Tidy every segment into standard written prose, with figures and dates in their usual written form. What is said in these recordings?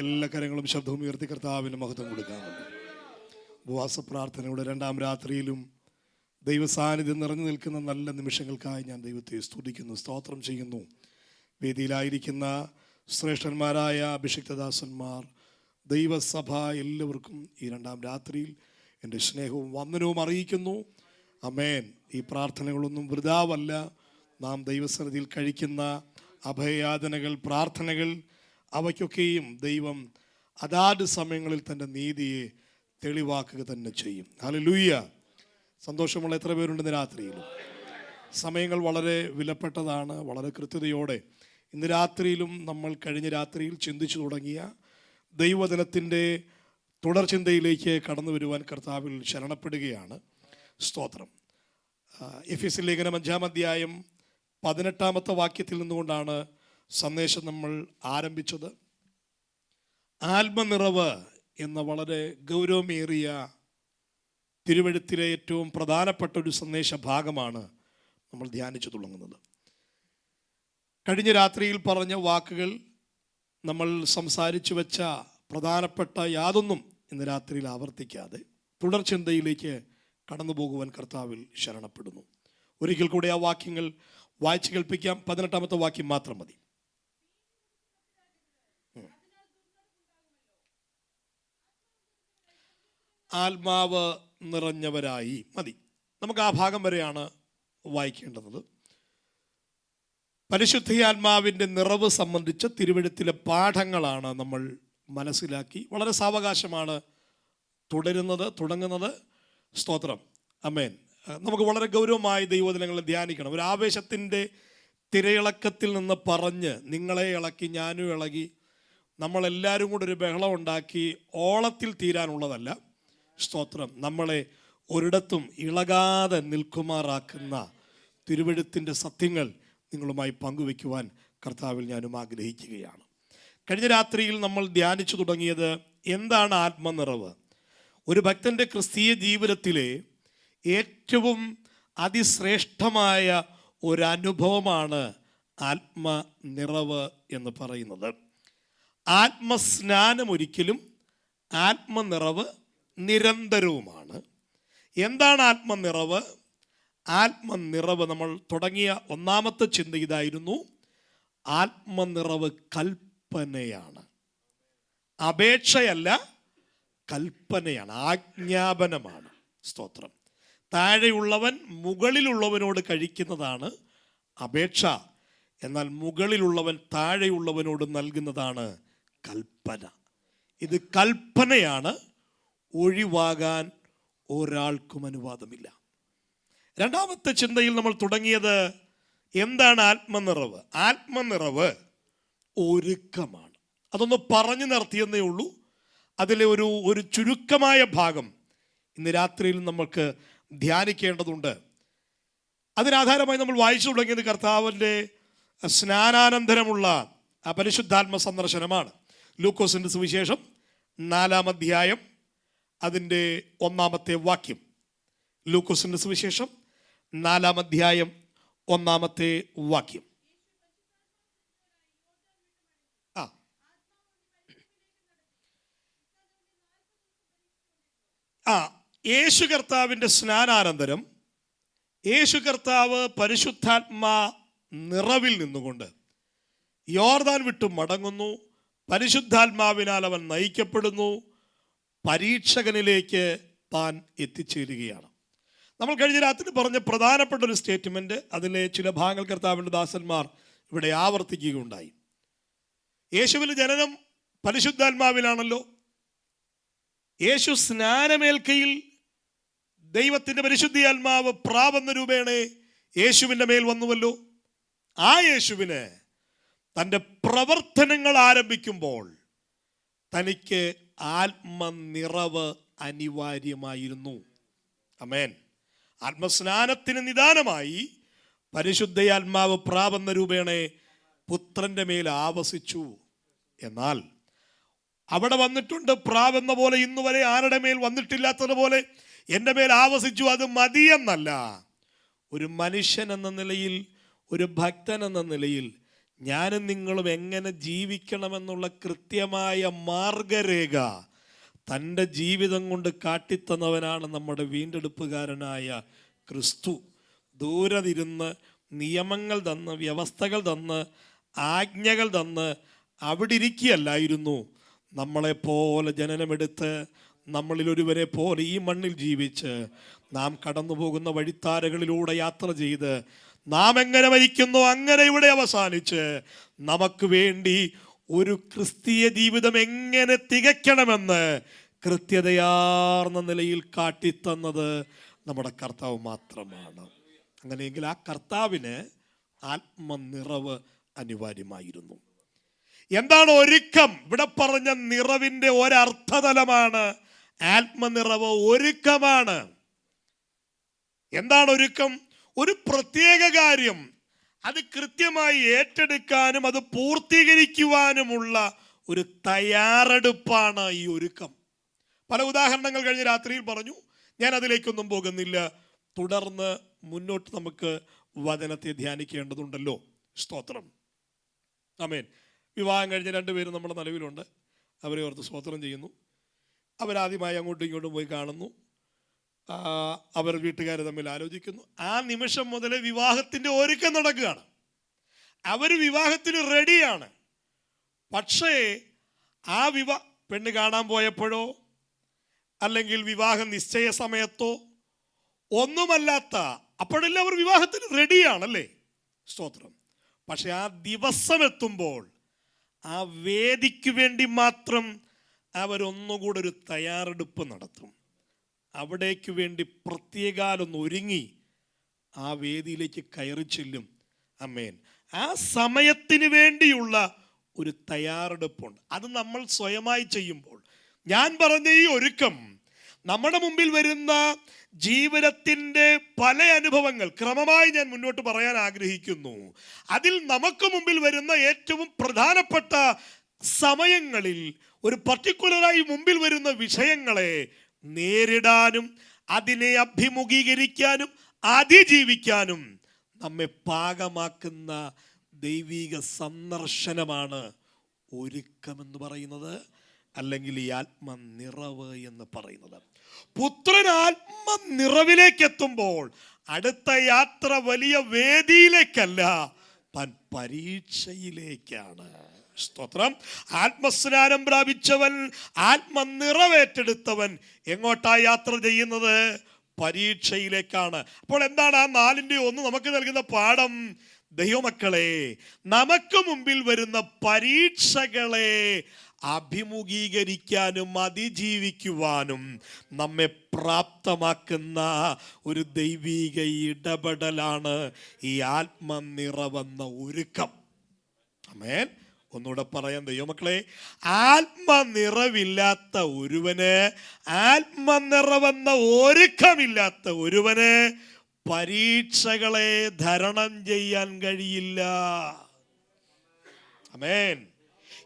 എല്ലാ കരങ്ങളും ശബ്ദവും ഉയർത്തി കർത്താവിന് മഹത്വം കൊടുക്കാമല്ലോ. ഉപവാസ പ്രാർത്ഥനയുടെ 2ാം രാത്രിയിലും ദൈവസാന്നിധ്യം നിറഞ്ഞു നിൽക്കുന്ന നല്ല നിമിഷങ്ങൾക്കായി ഞാൻ ദൈവത്തെ സ്തുതിക്കുന്നു, സ്തോത്രം ചെയ്യുന്നു. വേദിയിലായിരിക്കുന്ന ശ്രേഷ്ഠന്മാരായ അഭിഷിക്തദാസന്മാർ, ദൈവസഭ എല്ലാവർക്കും ഈ 2ാം രാത്രിയിൽ എൻ്റെ സ്നേഹവും വന്ദനവും അറിയിക്കുന്നു. ആമേൻ. ഈ പ്രാർത്ഥനകളൊന്നും വൃഥാവല്ല. നാം ദൈവസന്നിധിയിൽ കഴിക്കുന്ന അഭയയാതനകൾ, പ്രാർത്ഥനകൾ, അവയ്ക്കൊക്കെയും ദൈവം അതാത് സമയങ്ങളിൽ തൻ്റെ നീതിയെ തെളിവാക്കുക തന്നെ ചെയ്യും. ഹല്ലേലൂയ. സന്തോഷമുള്ള എത്ര പേരുണ്ട് ഇന്ന് രാത്രിയിലും? സമയങ്ങൾ വളരെ വിലപ്പെട്ടതാണ്. വളരെ കൃത്യതയോടെ ഇന്ന് രാത്രിയിലും നമ്മൾ കഴിഞ്ഞ രാത്രിയിൽ ചിന്തിച്ചു തുടങ്ങിയ ദൈവവചനത്തിൻ്റെ തുടർ ചിന്തയിലേക്ക് കടന്നു വരുവാൻ കർത്താവിൽ ശരണപ്പെടുകയാണ്. സ്തോത്രം. എഫെസ്യർ ലേഖനം 5-ാം അധ്യായം 18-ാമത്തെ വാക്യത്തിൽ നിന്നുകൊണ്ടാണ് സന്ദേശം നമ്മൾ ആരംഭിച്ചത്. ആത്മനിറവ് എന്ന വളരെ ഗൗരവമേറിയ തിരുവെഴുത്തിലെ ഏറ്റവും പ്രധാനപ്പെട്ട ഒരു സന്ദേശ ഭാഗമാണ് നമ്മൾ ധ്യാനിച്ചു തുടങ്ങുന്നത്. കഴിഞ്ഞ രാത്രിയിൽ പറഞ്ഞ വാക്കുകൾ, നമ്മൾ സംസാരിച്ചു വെച്ച പ്രധാനപ്പെട്ട യാതൊന്നും ഇന്ന് രാത്രിയിൽ ആവർത്തിക്കാതെ തുടർ ചിന്തയിലേക്ക് കടന്നു പോകുവാൻ കർത്താവിൽ ശരണപ്പെടുന്നു. ഒരിക്കൽ കൂടെ ആ വാക്യങ്ങൾ വായിച്ചു കേൾപ്പിക്കാം. 18-ാമത്തെ വാക്യം മാത്രം മതി. ആത്മാവ് നിറഞ്ഞവരായി മതി. നമുക്ക് ആ ഭാഗം വരെയാണ് വായിക്കേണ്ടത്. പരിശുദ്ധാത്മാവിൻ്റെ നിറവ് സംബന്ധിച്ച തിരുവെഴുത്തിലെ പാഠങ്ങളാണ് നമ്മൾ മനസ്സിലാക്കി. വളരെ സാവകാശമാണ് തുടങ്ങുന്നത്. സ്തോത്രം. ആമേൻ. നമുക്ക് വളരെ ഗൗരവമായി ദൈവവചനങ്ങളെ ധ്യാനിക്കണം. ഒരു ആവേശത്തിൻ്റെ തിരയിളക്കത്തിൽ നിന്ന് പറഞ്ഞ് നിങ്ങളെ ഇളക്കി ഞാനും ഇളകി നമ്മളെല്ലാവരും കൂടെ ഒരു ബഹളം ഉണ്ടാക്കി ഓളത്തിൽ തീരാനുള്ളതല്ല. സ്തോത്രം. നമ്മളെ ഒരിടത്തും ഇളകാതെ നിൽക്കുമാറാക്കുന്ന തിരുവെഴുത്തിൻ്റെ സത്യങ്ങൾ നിങ്ങളുമായി പങ്കുവയ്ക്കുവാൻ കർത്താവിൽ ഞാനും ആഗ്രഹിക്കുകയാണ്. കഴിഞ്ഞ രാത്രിയിൽ നമ്മൾ ധ്യാനിച്ചു തുടങ്ങിയത് എന്താണ് ആത്മനിറവ്. ഒരു ഭക്തൻ്റെ ക്രിസ്തീയ ജീവിതത്തിലെ ഏറ്റവും അതിശ്രേഷ്ഠമായ ഒരനുഭവമാണ് ആത്മനിറവ് എന്ന് പറയുന്നത്. ആത്മസ്നാനം ഒരിക്കലും, ആത്മനിറവ് നിരന്തരവുമാണ്. എന്താണ് ആത്മനിറവ്? ആത്മനിറവ് നമ്മൾ തുടങ്ങിയ 1ാമത്തെ ചിന്ത ഇതായിരുന്നു. ആത്മനിറവ് കൽപ്പനയാണ്, അപേക്ഷയല്ല, കൽപ്പനയാണ്, ആജ്ഞാപനമാണ്. സ്തോത്രം. താഴെയുള്ളവൻ മുകളിലുള്ളവനോട് കഴിക്കുന്നതാണ് അപേക്ഷ, എന്നാൽ മുകളിലുള്ളവൻ താഴെയുള്ളവനോട് നൽകുന്നതാണ് കൽപ്പന. ഇത് കൽപ്പനയാണ്. ഒഴിവാകാൻ ഒരാൾക്കും അനുവാദമില്ല. 2ാമത്തെ ചിന്തയിൽ നമ്മൾ തുടങ്ങിയത് എന്താണ് ആത്മനിറവ്. ആത്മനിറവ് ഒരുക്കമാണ്. അതൊന്ന് പറഞ്ഞു നിർത്തിയെന്നേ ഉള്ളൂ. അതിലെ ഒരു ചുരുക്കമായ ഭാഗം ഇന്ന് രാത്രിയിൽ നമുക്ക് ധ്യാനിക്കേണ്ടതുണ്ട്. അതിനാധാരമായി നമ്മൾ വായിച്ചു തുടങ്ങിയത് കർത്താവിൻ്റെ സ്നാനാനന്തരമുള്ള പരിശുദ്ധാത്മ സന്ദർശനമാണ്. ലൂക്കോസിൻ്റെ സുവിശേഷം 4-ാം അധ്യായം അതിൻ്റെ 1-ാമത്തെ വാക്യം. ലൂക്കോസിൻ്റെ സുവിശേഷം 4-ാം അധ്യായം 1-ാമത്തെ വാക്യം. യേശു കർത്താവിൻ്റെ സ്നാനാനന്തരം യേശു കർത്താവ് പരിശുദ്ധാത്മാ നിറവിൽ നിന്നുകൊണ്ട് യോർദാൻ വിട്ടു മടങ്ങുന്നു. പരിശുദ്ധാത്മാവിനാൽ അവൻ നയിക്കപ്പെടുന്നു. പരീക്ഷകനിലേക്ക് താൻ എത്തിച്ചേരുകയാണ്. നമ്മൾ കഴിഞ്ഞ രാത്രി പറഞ്ഞ പ്രധാനപ്പെട്ട ഒരു സ്റ്റേറ്റ്മെൻറ്റ്, അതിലെ ചില ഭാഗങ്ങൾ കർത്താവിൻ്റെ ദാസന്മാർ ഇവിടെ ആവർത്തിക്കുകയുണ്ടായി. യേശുവിൻ്റെ ജനനം പരിശുദ്ധാത്മാവിലാണല്ലോ. യേശു സ്നാനമേൽക്കയിൽ ദൈവത്തിൻ്റെ പരിശുദ്ധാത്മാവ് പ്രാവെന്ന രൂപേണേ യേശുവിൻ്റെ മേൽ വന്നുവല്ലോ. ആ യേശുവിന് തൻ്റെ പ്രവർത്തനങ്ങൾ ആരംഭിക്കുമ്പോൾ തനിക്ക് ആത്മനിറവ് അനിവാര്യമായിരുന്നു. ആമേൻ. ആത്മസ്നാനത്തിന് നിദാനമായി പരിശുദ്ധാത്മാവ് പ്രാവെന്ന രൂപേണേ പുത്രൻ്റെ മേൽ ആവസിച്ചു. എന്നാൽ അവിടെ വന്നിട്ടുണ്ട് പ്രാവെന്ന പോലെ, ഇന്നുവരെ ആരുടെ മേൽ വന്നിട്ടില്ലാത്തതുപോലെ എൻ്റെ മേൽ ആവസിച്ചു. അത് മതിയെന്നല്ല, ഒരു മനുഷ്യൻ എന്ന നിലയിൽ, ഒരു ഭക്തൻ എന്ന നിലയിൽ ഞാനും നിങ്ങളും എങ്ങനെ ജീവിക്കണമെന്നുള്ള കൃത്യമായ മാർഗരേഖ തൻ്റെ ജീവിതം കൊണ്ട് കാട്ടിത്തന്നവനാണ് നമ്മുടെ വീണ്ടെടുപ്പുകാരനായ ക്രിസ്തു. ദൂരതിരുന്ന് നിയമങ്ങൾ തന്ന്, വ്യവസ്ഥകൾ തന്ന്, ആജ്ഞകൾ തന്ന് അവിടെ ഇരിക്കുകയല്ലായിരുന്നു. നമ്മളെപ്പോലെ ജനനമെടുത്ത് നമ്മളിലൊരുവരെ പോലെ ഈ മണ്ണിൽ ജീവിച്ച് നാം കടന്നു പോകുന്ന വഴിത്താരകളിലൂടെ യാത്ര ചെയ്ത് നാം എങ്ങനെ മരിക്കുന്നു അങ്ങനെ ഇവിടെ അവസാനിച്ച് നമുക്ക് വേണ്ടി ഒരു ക്രിസ്തീയ ജീവിതം എങ്ങനെ തികയ്ക്കണമെന്ന് കൃത്യതയാർന്ന നിലയിൽ കാട്ടിത്തന്നത് നമ്മുടെ കർത്താവ് മാത്രമാണ്. അങ്ങനെയെങ്കിൽ ആ കർത്താവിന് ആത്മനിറവ് അനിവാര്യമായിരുന്നു. എന്താണ് ഒരുക്കം? ഇവിടെ പറഞ്ഞ നിറവിൻ്റെ ഒരർത്ഥതലമാണ് ആത്മനിറവ്. ഒരുക്കമാണ്. എന്താണ് ഒരുക്കം? ഒരു പ്രത്യേക കാര്യം അത് കൃത്യമായി ഏറ്റെടുക്കാനും അത് പൂർത്തീകരിക്കുവാനുമുള്ള ഒരു തയ്യാറെടുപ്പാണ് ഈ ഒരുക്കം. പല ഉദാഹരണങ്ങൾ കഴിഞ്ഞ രാത്രിയിൽ പറഞ്ഞു, ഞാൻ അതിലേക്കൊന്നും പോകുന്നില്ല. തുടർന്ന് മുന്നോട്ട് നമുക്ക് വചനത്തെ ധ്യാനിക്കേണ്ടതുണ്ടല്ലോ. സ്തോത്രം. ആമേൻ. വിവാഹം കഴിഞ്ഞ രണ്ടുപേരും നമ്മുടെ നിലവിലുണ്ട്. അവരെ ഓർത്ത് സ്തോത്രം ചെയ്യുന്നു. അവരാദ്യമായി അങ്ങോട്ടും ഇങ്ങോട്ടും പോയി കാണുന്നു. അവർ വീട്ടുകാർ തമ്മിൽ ആലോചിക്കുന്നു. ആ നിമിഷം മുതൽ വിവാഹത്തിൻ്റെ ഒരുക്കം നടക്കുകയാണ്. അവർ വിവാഹത്തിന് റെഡിയാണ്. പക്ഷേ ആ പെണ്ണ് കാണാൻ പോയപ്പോഴോ അല്ലെങ്കിൽ വിവാഹ നിശ്ചയ സമയത്തോ ഒന്നുമല്ലാത്ത അപ്പോഴെല്ലാം അവർ വിവാഹത്തിന് റെഡിയാണല്ലേ. സ്തോത്രം. പക്ഷെ ആ ദിവസം എത്തുമ്പോൾ ആ വേദിക്ക് വേണ്ടി മാത്രം അവരൊന്നുകൂടെ ഒരു തയ്യാറെടുപ്പ് നടത്തും. അവിടേക്ക് വേണ്ടി പ്രത്യേകാലൊന്ന് ഒരുങ്ങി ആ വേദിയിലേക്ക് കയറി ചെല്ലും. ആമേൻ. ആ സമയത്തിന് വേണ്ടിയുള്ള ഒരു തയ്യാറെടുപ്പുണ്ട്. അത് നമ്മൾ സ്വയമായി ചെയ്യുമ്പോൾ, ഞാൻ പറഞ്ഞ ഈ ഒരുക്കം നമ്മുടെ മുമ്പിൽ വരുന്ന ജീവിതത്തിൻ്റെ പല അനുഭവങ്ങൾ ക്രമമായി ഞാൻ മുന്നോട്ട് പറയാൻ ആഗ്രഹിക്കുന്നു. അതിൽ നമുക്ക് മുമ്പിൽ വരുന്ന ഏറ്റവും പ്രധാനപ്പെട്ട സമയങ്ങളിൽ ഒരു പർട്ടിക്കുലറായി മുമ്പിൽ വരുന്ന വിഷയങ്ങളെ നേരിടാനും അതിനെ അഭിമുഖീകരിക്കാനും അതിജീവിക്കാനും നമ്മെ പാകമാക്കുന്ന ദൈവിക സന്ദർശനമാണ് ഒരുക്കമെന്ന് പറയുന്നത്, അല്ലെങ്കിൽ ഈ ആത്മനിറവ് എന്ന് പറയുന്നത്. പുത്രൻ ആത്മനിറവിലേക്ക് എത്തുമ്പോൾ അടുത്ത യാത്ര വലിയ വേദിയിലേക്കല്ല, താൻ പരീക്ഷയിലേക്കാണ്. സ്തോത്രം. ആത്മസ്നാനം പ്രാപിച്ചവൻ, ആത്മനിറവേറ്റെടുത്തവൻ എങ്ങോട്ടാ യാത്ര ചെയ്യുന്നത്? പരീക്ഷയിലേക്കാണ്. അപ്പോൾ എന്താണ് ആ 4:1 നമുക്ക് നൽകുന്ന പാഠം? ദൈവമക്കളെ, നമുക്ക് മുമ്പിൽ വരുന്ന പരീക്ഷകളെ അഭിമുഖീകരിക്കാനും അതിജീവിക്കുവാനും നമ്മെ പ്രാപ്തമാക്കുന്ന ഒരു ദൈവിക ഇടപെടലാണ് ഈ ആത്മനിറവെന്ന ഒരുക്കം. ആമേൻ. ഒന്നുകൂടെ പറയാം ദൈവമക്കളെ, ആത്മനിറവില്ലാത്ത ഒരുവന്, ആത്മനിറവെന്ന ഒരുക്കമില്ലാത്ത ഒരുവന് പരീക്ഷകളെ തരണം ചെയ്യാൻ കഴിയില്ല. ആമേൻ.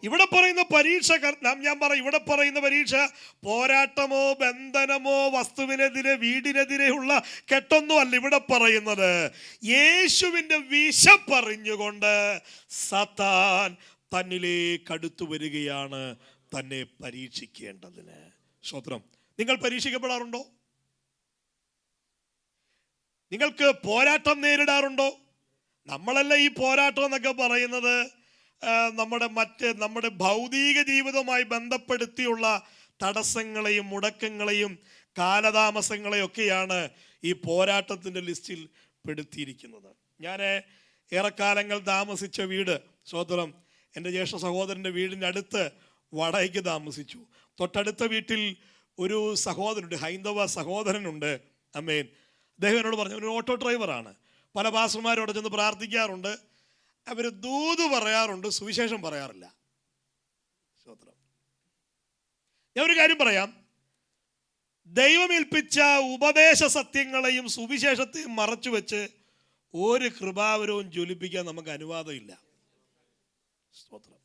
ഇവിടെ പറയുന്ന പരീക്ഷ, ഇവിടെ പറയുന്ന പരീക്ഷ പോരാട്ടമോ ബന്ധനമോ വസ്തുവിനെതിരെ വീടിനെതിരെയുള്ള കെട്ടൊന്നും അല്ല. ഇവിടെ പറയുന്നത് യേശുവിൻ്റെ വിശപ്പറിഞ്ഞുകൊണ്ട് സാത്താൻ തന്നിലേക്ക് അടുത്തു വരികയാണ് തന്നെ പരീക്ഷിക്കേണ്ടതിന്. സ്തോത്രം. നിങ്ങൾ പരീക്ഷിക്കപ്പെടാറുണ്ടോ? നിങ്ങൾക്ക് പോരാട്ടം നേരിടാറുണ്ടോ? നമ്മളല്ല ഈ പോരാട്ടം എന്നൊക്കെ പറയുന്നത് നമ്മുടെ ഭൗതിക ജീവിതവുമായി ബന്ധപ്പെടുത്തിയുള്ള തടസ്സങ്ങളെയും മുടക്കങ്ങളെയും കാലതാമസങ്ങളെയും ഒക്കെയാണ് ഈ പോരാട്ടത്തിൻ്റെ ലിസ്റ്റിൽ പെടുത്തിയിരിക്കുന്നത്. ഞാൻ ഏറെക്കാലങ്ങൾ താമസിച്ച വീട്, സ്തോത്രം, എൻ്റെ ജ്യേഷ്ഠ സഹോദരൻ്റെ വീടിൻ്റെ അടുത്ത് വാടകയ്ക്ക് താമസിച്ചു. തൊട്ടടുത്ത വീട്ടിൽ ഒരു സഹോദരനുണ്ട്, ഹൈന്ദവ സഹോദരനുണ്ട്. ആമേൻ. അദ്ദേഹം എന്നോട് പറഞ്ഞു, ഒരു ഓട്ടോ ഡ്രൈവറാണ്. പല പാസ്റ്റർമാരോട് ചെന്ന് പ്രാർത്ഥിക്കാറുണ്ട്. അവർ ദൂത് പറയാറുണ്ട്, സുവിശേഷം പറയാറില്ല. സ്തോത്രം. ഞാൻ ഒരു കാര്യം പറയാം, ദൈവമേൽപ്പിച്ച ഉപദേശ സത്യങ്ങളെയും സുവിശേഷത്തെയും മറച്ചു വെച്ച് ഒരു കൃപാവരവും ജ്വലിപ്പിക്കാൻ നമുക്ക് അനുവാദമില്ല. സ്തോത്രം.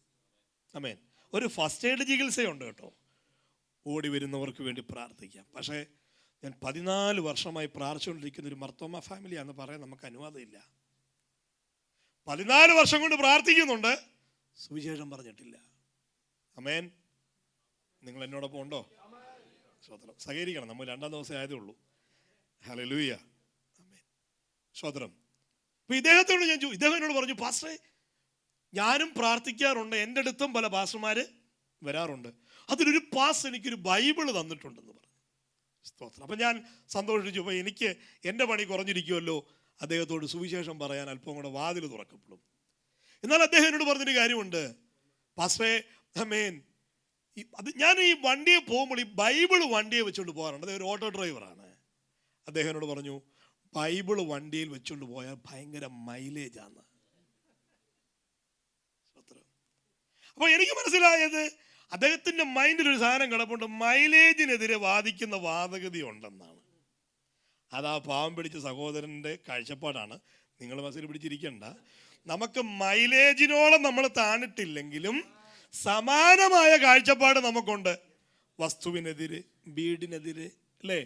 ആമേൻ. ഒരു ഫസ്റ്റ് എയ്ഡ് ചികിത്സയുണ്ട് കേട്ടോ, ഓടി വരുന്നവർക്ക് വേണ്ടി പ്രാർത്ഥിക്കാം. പക്ഷേ ഞാൻ 14 വർഷമായി പ്രാർത്ഥിച്ചുകൊണ്ടിരിക്കുന്ന ഒരു മർത്തോമ ഫാമിലിയാണെന്ന് പറയാൻ നമുക്ക് അനുവാദമില്ല. 14 വർഷം കൊണ്ട് പ്രാർത്ഥിക്കുന്നുണ്ട്, സുവിശേഷം പറഞ്ഞിട്ടില്ല. ആമേൻ. നിങ്ങൾ എന്നോടൊപ്പം ഉണ്ടോ? സ്തോത്രം. സഹകരിക്കണം. നമ്മൾ 2-ാം ദിവസം ആയതേ ഉള്ളൂ. ഹല്ലേലൂയ. ആമേൻ. സ്തോത്രം. അപ്പൊ ഇദ്ദേഹം എന്നോട് പറഞ്ഞു, പാസ്റ്ററെ ഞാനും പ്രാർത്ഥിക്കാറുണ്ട്, എൻ്റെ അടുത്തും പല പാസ്റ്റർമാര് വരാറുണ്ട്, അതിലൊരു പാസ്റ്റർ എനിക്കൊരു ബൈബിള് തന്നിട്ടുണ്ടെന്ന് പറഞ്ഞു. സ്തോത്രം. അപ്പം ഞാൻ സന്തോഷിച്ചു. അപ്പോൾ എനിക്ക് എൻ്റെ പണി കുറഞ്ഞിരിക്കുമല്ലോ, അദ്ദേഹത്തോട് സുവിശേഷം പറയാൻ അല്പം കൂടെ വാതിൽ തുറക്കപ്പെടും. എന്നാൽ അദ്ദേഹം എന്നോട് പറഞ്ഞൊരു കാര്യമുണ്ട്, പാസ്റ്ററെ ആമേൻ, അത് ഞാൻ ഈ വണ്ടിയെ പോകുമ്പോൾ ഈ ബൈബിള് വണ്ടിയെ വെച്ചുകൊണ്ട് പോകാറുണ്ട്. അദ്ദേഹം ഒരു ഓട്ടോ ഡ്രൈവറാണ്. അദ്ദേഹം എന്നോട് പറഞ്ഞു, ബൈബിള് വണ്ടിയിൽ വെച്ചുകൊണ്ട് പോയാൽ ഭയങ്കര മൈലേജാണ്. അപ്പോൾ എനിക്ക് മനസ്സിലായത് അദ്ദേഹത്തിൻ്റെ മൈൻഡിലൊരു സാധനം കിടപ്പുണ്ട്, മൈലേജിനെതിരെ വാദിക്കുന്ന വാദഗതി ഉണ്ടെന്നാണ്. അതാ പാവം പിടിച്ച സഹോദരൻ്റെ കാഴ്ചപ്പാടാണ്. നിങ്ങൾ മനസ്സിൽ പിടിച്ചിരിക്കണ്ട. നമുക്ക് മൈലേജിനോളം നമ്മൾ താണിട്ടില്ലെങ്കിലും സമാനമായ കാഴ്ചപ്പാട് നമുക്കുണ്ട്. വസ്തുവിനെതിരെ, വീടിനെതിരെ, അല്ലേ?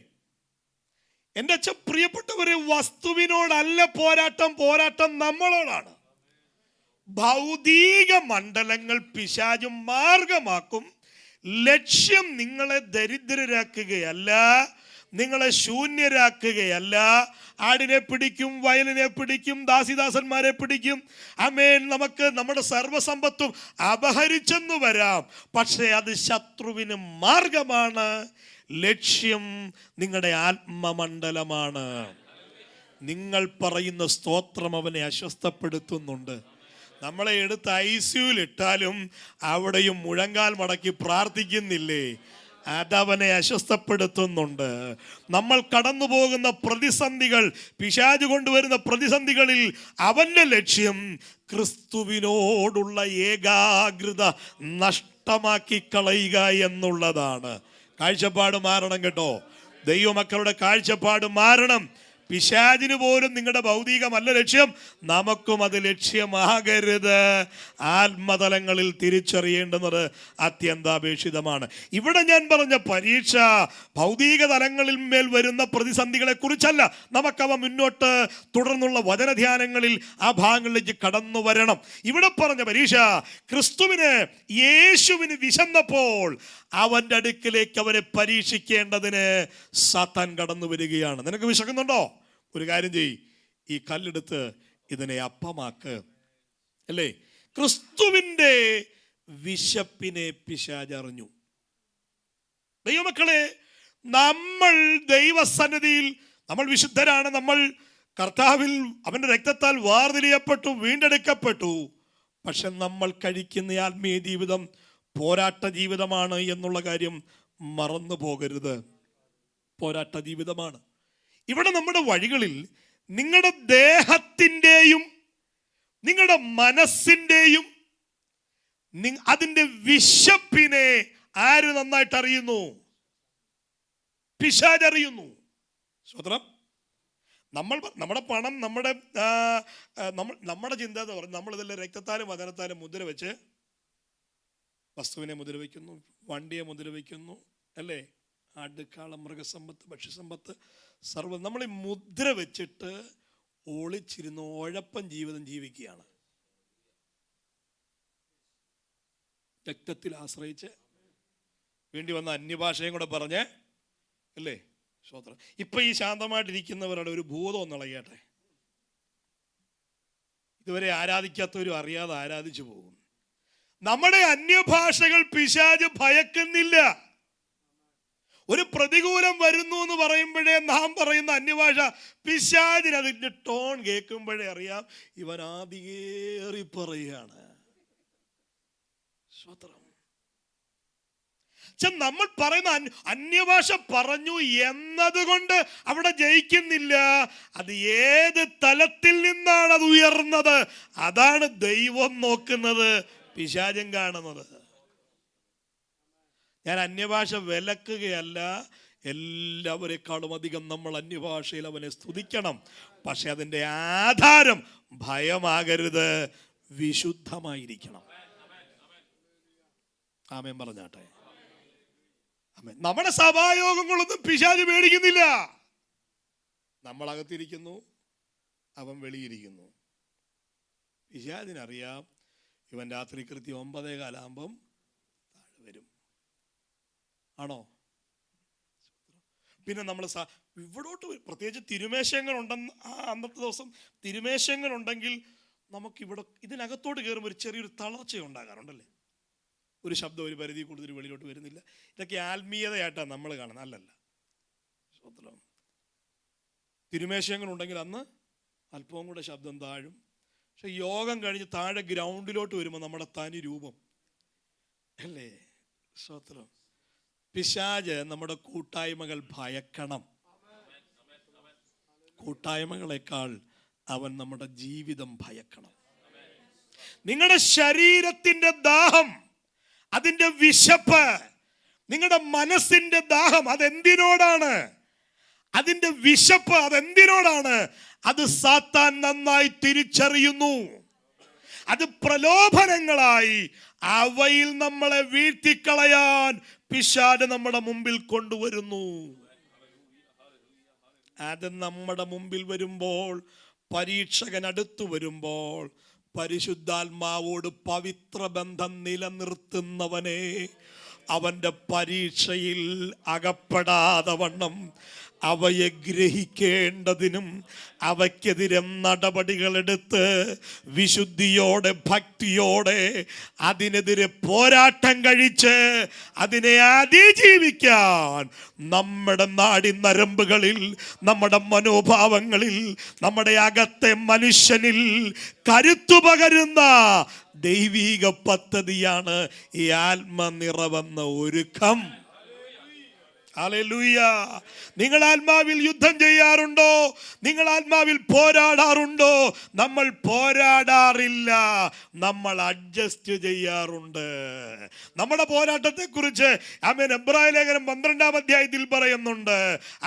എൻ്റെ അച്ഛൻ പ്രിയപ്പെട്ടവരെ, വസ്തുവിനോടല്ല പോരാട്ടം, പോരാട്ടം നമ്മളോടാണ്. ഭൗതിക മണ്ഡലങ്ങൾ പിശാച് മാർഗമാക്കും. ലക്ഷ്യം നിങ്ങളെ ദരിദ്രരാക്കുകയല്ല, നിങ്ങളെ ശൂന്യരാക്കുകയല്ല. ആടിനെ പിടിക്കും, വയലിനെ പിടിക്കും, ദാസിദാസന്മാരെ പിടിക്കും. ആമേൻ. നമുക്ക് നമ്മുടെ സർവ്വസമ്പത്തും അപഹരിച്ചെന്നു വരാം, പക്ഷേ അത് ശത്രുവിന് മാർഗമാണ്. ലക്ഷ്യം നിങ്ങളുടെ ആത്മമണ്ഡലമാണ്. നിങ്ങൾ പറയുന്ന സ്തോത്രം അവനെ അസ്വസ്ഥപ്പെടുത്തുന്നുണ്ട്. നമ്മളെ എടുത്ത് ICUവിൽ ഇട്ടാലും അവിടെയും മുഴങ്കാൽ മടക്കി പ്രാർത്ഥിക്കുന്നില്ലേ? അതവനെ അസ്വസ്ഥപ്പെടുത്തുന്നുണ്ട്. നമ്മൾ കടന്നു പോകുന്ന പ്രതിസന്ധികൾ, പിശാച് കൊണ്ടുവരുന്ന പ്രതിസന്ധികളിൽ അവൻ്റെ ലക്ഷ്യം ക്രിസ്തുവിനോടുള്ള ഏകാഗ്രത നഷ്ടമാക്കി കളയുക എന്നുള്ളതാണ്. കാഴ്ചപ്പാട് മാറണം കേട്ടോ. ദൈവമക്കളുടെ കാഴ്ചപ്പാട് മാറണം. പിശാചിന് പോലും നിങ്ങളുടെ ഭൗതികമല്ല ലക്ഷ്യം, നമുക്കും അത് ലക്ഷ്യമാകരുത്. ആത്മതലങ്ങളിൽ തിരിച്ചറിയേണ്ടുന്നത് അത്യന്താപേക്ഷിതമാണ്. ഇവിടെ ഞാൻ പറഞ്ഞ പരീക്ഷ ഭൗതിക തലങ്ങളിൽ മേൽ വരുന്ന പ്രതിസന്ധികളെ കുറിച്ചല്ല. നമുക്കവ മുന്നോട്ട് തുടർന്നുള്ള വചനധ്യാനങ്ങളിൽ ആ ഭാഗങ്ങളിലേക്ക് കടന്നു വരണം. ഇവിടെ പറഞ്ഞ പരീക്ഷ യേശുവിന് വിശന്നപ്പോൾ അവൻ്റെ അടുക്കിലേക്ക് അവനെ പരീക്ഷിക്കേണ്ടതിന് സാത്താൻ കടന്നു വരികയാണ്. നിനക്ക് വിശക്കുന്നുണ്ടോ? ഒരു കാര്യം ചെയ്യ്, ഈ കല്ലെടുത്ത് ഇതിനെ അപ്പമാക്ക്, അല്ലേ? ക്രിസ്തുവിൻ്റെ വിശപ്പിനെ പിശാച് അറിഞ്ഞു. ദൈവമക്കളെ, നമ്മൾ ദൈവസന്നിധിയിൽ, നമ്മൾ വിശുദ്ധരാണ്, നമ്മൾ കർത്താവിൽ അവൻ്റെ രക്തത്താൽ വേർതിരിയപ്പെട്ടു, വീണ്ടെടുക്കപ്പെട്ടു. പക്ഷെ നമ്മൾ കഴിക്കുന്ന ആത്മീയ ജീവിതം പോരാട്ട ജീവിതമാണ് എന്നുള്ള കാര്യം മറന്നു പോകരുത്. പോരാട്ട ജീവിതമാണ്. ഇവിടെ നമ്മുടെ വഴികളിൽ നിങ്ങളുടെ ദേഹത്തിൻ്റെയും നിങ്ങളുടെ മനസ്സിൻ്റെയും അതിൻ്റെ വിശപ്പിനെ ആര് നന്നായിട്ട് അറിയുന്നു? പിശാച് അറിയുന്നു. സ്വതന്ത്രം. നമ്മുടെ പണം, നമ്മുടെ ചിന്ത എന്ന് പറഞ്ഞാൽ നമ്മളിതെല്ലാം രക്തത്താലും വചനത്താലും മുദ്ര വെച്ച് വസ്തുവിനെ മുദ്ര വയ്ക്കുന്നു, വണ്ടിയെ മുദ്ര വയ്ക്കുന്നു, അല്ലേ? ആടുകാളം, മൃഗസമ്പത്ത്, ഭക്ഷ്യസമ്പത്ത്, സർവ്വം നമ്മൾ ഈ മുദ്ര വെച്ചിട്ട് ഒളിച്ചിരുന്ന് ഉഴപ്പൻ ജീവിതം ജീവിക്കുകയാണ്. രക്തത്തിൽ ആശ്രയിച്ച് വേണ്ടി വന്ന അന്യഭാഷയും കൂടെ പറഞ്ഞ്, അല്ലേ? സ്തോത്രം. ഇപ്പൊ ഈ ശാന്തമായിട്ടിരിക്കുന്നവരുടെ ഒരു ഭൂതം ഒന്നിളകട്ടെ. ഇതുവരെ ആരാധിക്കാത്തവരും അറിയാതെ ആരാധിച്ചു പോകും. നമ്മുടെ അന്യഭാഷകൾ പിശാച് ഭയക്കുന്നില്ല. ഒരു പ്രതികൂലം വരുന്നു എന്ന് പറയുമ്പോഴേ നാം പറയുന്ന അന്യഭാഷ പിശാചിന് അതിൻ്റെ ടോൺ കേൾക്കുമ്പോഴേ അറിയാം ഇവൻ ആദികേറി പറയുകയാണ്. സ്വതന്ത്രം. നമ്മൾ പറയുന്ന അന്യഭാഷ പറഞ്ഞു എന്നതുകൊണ്ട് അവിടെ ജയിക്കുന്നില്ല. അത് ഏത് തലത്തിൽ നിന്നാണ് അത് ഉയർന്നത്, അതാണ് ദൈവം നോക്കുന്നത്, പിശാചം കാണുന്നത്. ഞാൻ അന്യഭാഷ വിലക്കുകയല്ല, എല്ലാവരെക്കാളും അധികം നമ്മൾ അന്യഭാഷയിൽ അവനെ സ്തുതിക്കണം. പക്ഷെ അതിൻ്റെ ആധാരം ഭയമാകരുത്, വിശുദ്ധമായിരിക്കണം. ആമേൻ പറഞ്ഞാട്ടെ. ആമേൻ. നമ്മുടെ സഭായോഗങ്ങളൊന്നും പിശാച് പേടിക്കുന്നില്ല. നമ്മളകത്തിരിക്കുന്നു, അവൻ വെളിയിരിക്കുന്നു. പിശാചിനറിയാം ഇവൻ രാത്രി കൃത്യം 9:15 താഴെ വരും. ആണോ? പിന്നെ നമ്മൾ ഇവിടോട്ട് പ്രത്യേകിച്ച് തിരുമേശങ്ങളുണ്ടെന്ന് അന്നത്തെ ദിവസം തിരുമേശങ്ങളുണ്ടെങ്കിൽ നമുക്കിവിടെ ഇതിനകത്തോട്ട് കയറുമ്പോൾ ഒരു ചെറിയൊരു തളർച്ച ഉണ്ടാകാറുണ്ടല്ലേ. ഒരു ശബ്ദം ഒരു പരിധി കൂടുതൽ വെളിയിലോട്ട് വരുന്നില്ല. ഇതൊക്കെ ആത്മീയതയായിട്ടാണ് നമ്മൾ കാണുന്നത്, അല്ലല്ല. തിരുമേശങ്ങളുണ്ടെങ്കിൽ അന്ന് അല്പവും കൂടെ ശബ്ദം താഴും. പക്ഷെ യോഗം കഴിഞ്ഞ് താഴെ ഗ്രൗണ്ടിലോട്ട് വരുമ്പോൾ നമ്മുടെ തനി രൂപം അല്ലേ. സ്തോത്രം. പിശാച് നമ്മുടെ കൂട്ടായ്മകൾ ഭയക്കണം. കൂട്ടായ്മകളെക്കാൾ അവൻ നമ്മുടെ ജീവിതം ഭയക്കണം. നിങ്ങളുടെ ശരീരത്തിന്റെ ദാഹം, അതിന്റെ വിശപ്പ്, നിങ്ങളുടെ മനസ്സിന്റെ ദാഹം അതെന്തിനോടാണ്? അതിന്റെ വിശപ്പ് അതെന്തിനോടാണ്? അത് സാത്താൻ നന്നായി തിരിച്ചറിയുന്നു. അത് പ്രലോഭനങ്ങളായി അവയിൽ നമ്മളെ വീഴ്ത്തിക്കളയാൻ പിശാച് നമ്മുടെ മുമ്പിൽ കൊണ്ടുവരുന്നു. അത് നമ്മുടെ മുമ്പിൽ വരുമ്പോൾ, പരീക്ഷകൻ അടുത്തു വരുമ്പോൾ, പരിശുദ്ധാത്മാവോട് പവിത്ര ബന്ധം നിലനിർത്തുന്നവനെ അവന്റെ പരീക്ഷയിൽ അകപ്പെടാതെ വണ്ണം അവയെ ഗ്രഹിക്കേണ്ടതിനും അവയ്ക്കെതിരെ നടപടികളെടുത്ത് വിശുദ്ധിയോടെ ഭക്തിയോടെ അതിനെതിരെ പോരാട്ടം കഴിച്ച് അതിനെ അതിജീവിക്കാൻ നമ്മുടെ നാടിനരമ്പുകളിൽ, നമ്മുടെ മനോഭാവങ്ങളിൽ, നമ്മുടെ അകത്തെ മനുഷ്യനിൽ കരുത്തു പകരുന്ന ദൈവിക പദ്ധതിയാണ് ഈ ആത്മനിറവെന്ന ഒരുക്കം. ഹല്ലേലൂയ. നിങ്ങൾ ആത്മാവിൽ യുദ്ധം ചെയ്യാറുണ്ടോ? നിങ്ങൾ ആത്മാവിൽ പോരാടാറുണ്ടോ? നമ്മൾ പോരാടാറില്ല, നമ്മൾ അഡ്ജസ്റ്റ് ചെയ്യാറുണ്ട്. നമ്മുടെ പോരാട്ടത്തെ കുറിച്ച് ആമേൻ എബ്രായ ലേഖനം 12-ാം അധ്യായത്തിൽ പറയുന്നുണ്ട്.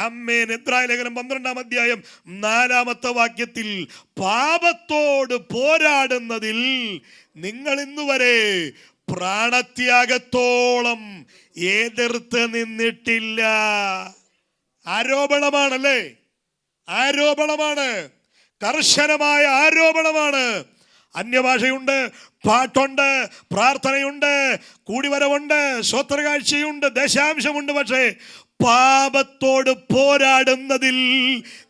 ആമേൻ എബ്രായ ലേഖനം 12-ാം അധ്യായം 4-ാമത്തെ വാക്യത്തിൽ, പാപത്തോട് പോരാടുന്നതിൽ നിങ്ങൾ ഇന്നുവരെ പ്രാണത്യാഗത്തോളം എതിർത്ത് നിന്നിട്ടില്ല. ആരോപണമാണല്ലേ, ആരോപണമാണ്, കർശനമായ ആരോപണമാണ്. അന്യഭാഷയുണ്ട്, പാട്ടുണ്ട്, പ്രാർത്ഥനയുണ്ട്, കൂടിവരവുണ്ട്, സ്വത്രകാഴ്ചയുണ്ട്, ദശാംശമുണ്ട്. പക്ഷേ പാപത്തോട് പോരാടുന്നതിൽ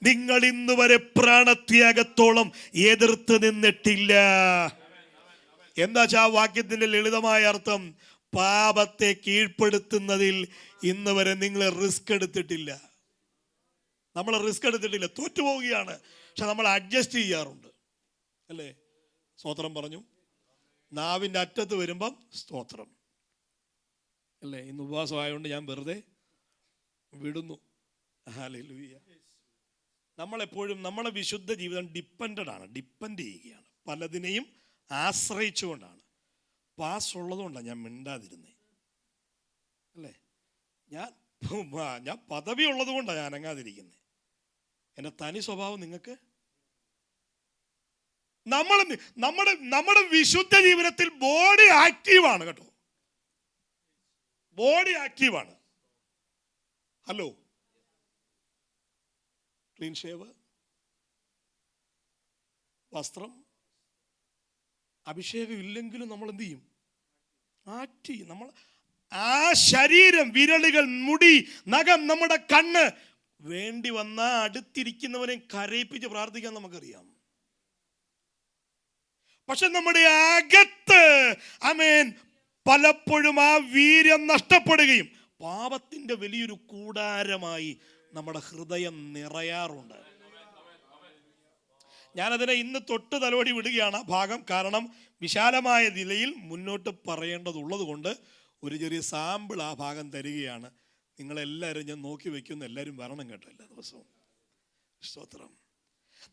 നിങ്ങൾ ഇന്നുവരെ പ്രാണത്യാഗത്തോളം എതിർത്ത് നിന്നിട്ടില്ല. എന്താ ആ വാക്യത്തിന്റെ ലളിതമായ അർത്ഥം? പാപത്തെ കീഴ്പ്പെടുത്തുന്നതിൽ ഇന്ന് വരെ നിങ്ങൾ റിസ്ക് എടുത്തിട്ടില്ല. നമ്മൾ റിസ്ക് എടുത്തിട്ടില്ല, തോറ്റുപോവുകയാണ്. പക്ഷെ നമ്മൾ അഡ്ജസ്റ്റ് ചെയ്യാറുണ്ട് അല്ലേ. സ്തോത്രം പറഞ്ഞു. നാവിൻ്റെ അറ്റത്ത് വരുമ്പം സ്തോത്രം അല്ലേ. ഇന്ന് ഉപവാസമായതുകൊണ്ട് ഞാൻ വെറുതെ വിടുന്നു. ഹല്ലേലൂയ. നമ്മളെപ്പോഴും നമ്മുടെ വിശുദ്ധ ജീവിതം ഡിപ്പെൻഡ് ചെയ്യുകയാണ്, പലതിനെയും ആശ്രയിച്ചുകൊണ്ടാണ്. പാസ് ഉള്ളതുകൊണ്ടാണ് ഞാൻ മിണ്ടാതിരുന്നേ അല്ലേ. ഞാൻ പദവി ഉള്ളത് കൊണ്ടാണ് ഞാൻ അനങ്ങാതിരിക്കുന്നത്. എൻ്റെ തനി സ്വഭാവം നിങ്ങൾക്ക്, നമ്മുടെ വിശുദ്ധ ജീവിതത്തിൽ ബോഡി ആക്റ്റീവാണ് കേട്ടോ. ബോഡി ആക്റ്റീവാണ്. ഹലോ, ക്ലീൻ ഷേവ്, വസ്ത്രം, അഭിഷേകം ഇല്ലെങ്കിലും നമ്മൾ എന്ത് ചെയ്യും? ആക്റ്റ് ചെയ്യും. നമ്മൾ ആ ശരീരം, വിരലുകൾ, മുടി, നഖം, നമ്മുടെ കണ്ണ്, വേണ്ടി വന്ന അടുത്തിരിക്കുന്നവരെ കരയിപ്പിച്ച് പ്രാർത്ഥിക്കാൻ നമുക്കറിയാം. പക്ഷെ നമ്മുടെ അകത്ത് ആമേൻ പലപ്പോഴും ആ വീര്യം നഷ്ടപ്പെടുകയും പാപത്തിന്റെ വലിയൊരു കൂടാരമായി നമ്മുടെ ഹൃദയം നിറയാറുണ്ട്. ഞാനതിനെ ഇന്ന് തൊട്ട് തലോടി വിടുകയാണ് ആ ഭാഗം. കാരണം വിശാലമായ നിലയിൽ മുന്നോട്ട് പറയേണ്ടതുള്ളത് കൊണ്ട് ഒരു ചെറിയ സാമ്പിൾ ആ ഭാഗം തരികയാണ്. നിങ്ങളെല്ലാവരും ഞാൻ നോക്കി വയ്ക്കുന്ന എല്ലാവരും വരണം കേട്ടോ, എല്ലാ ദിവസവും. സ്തോത്രം.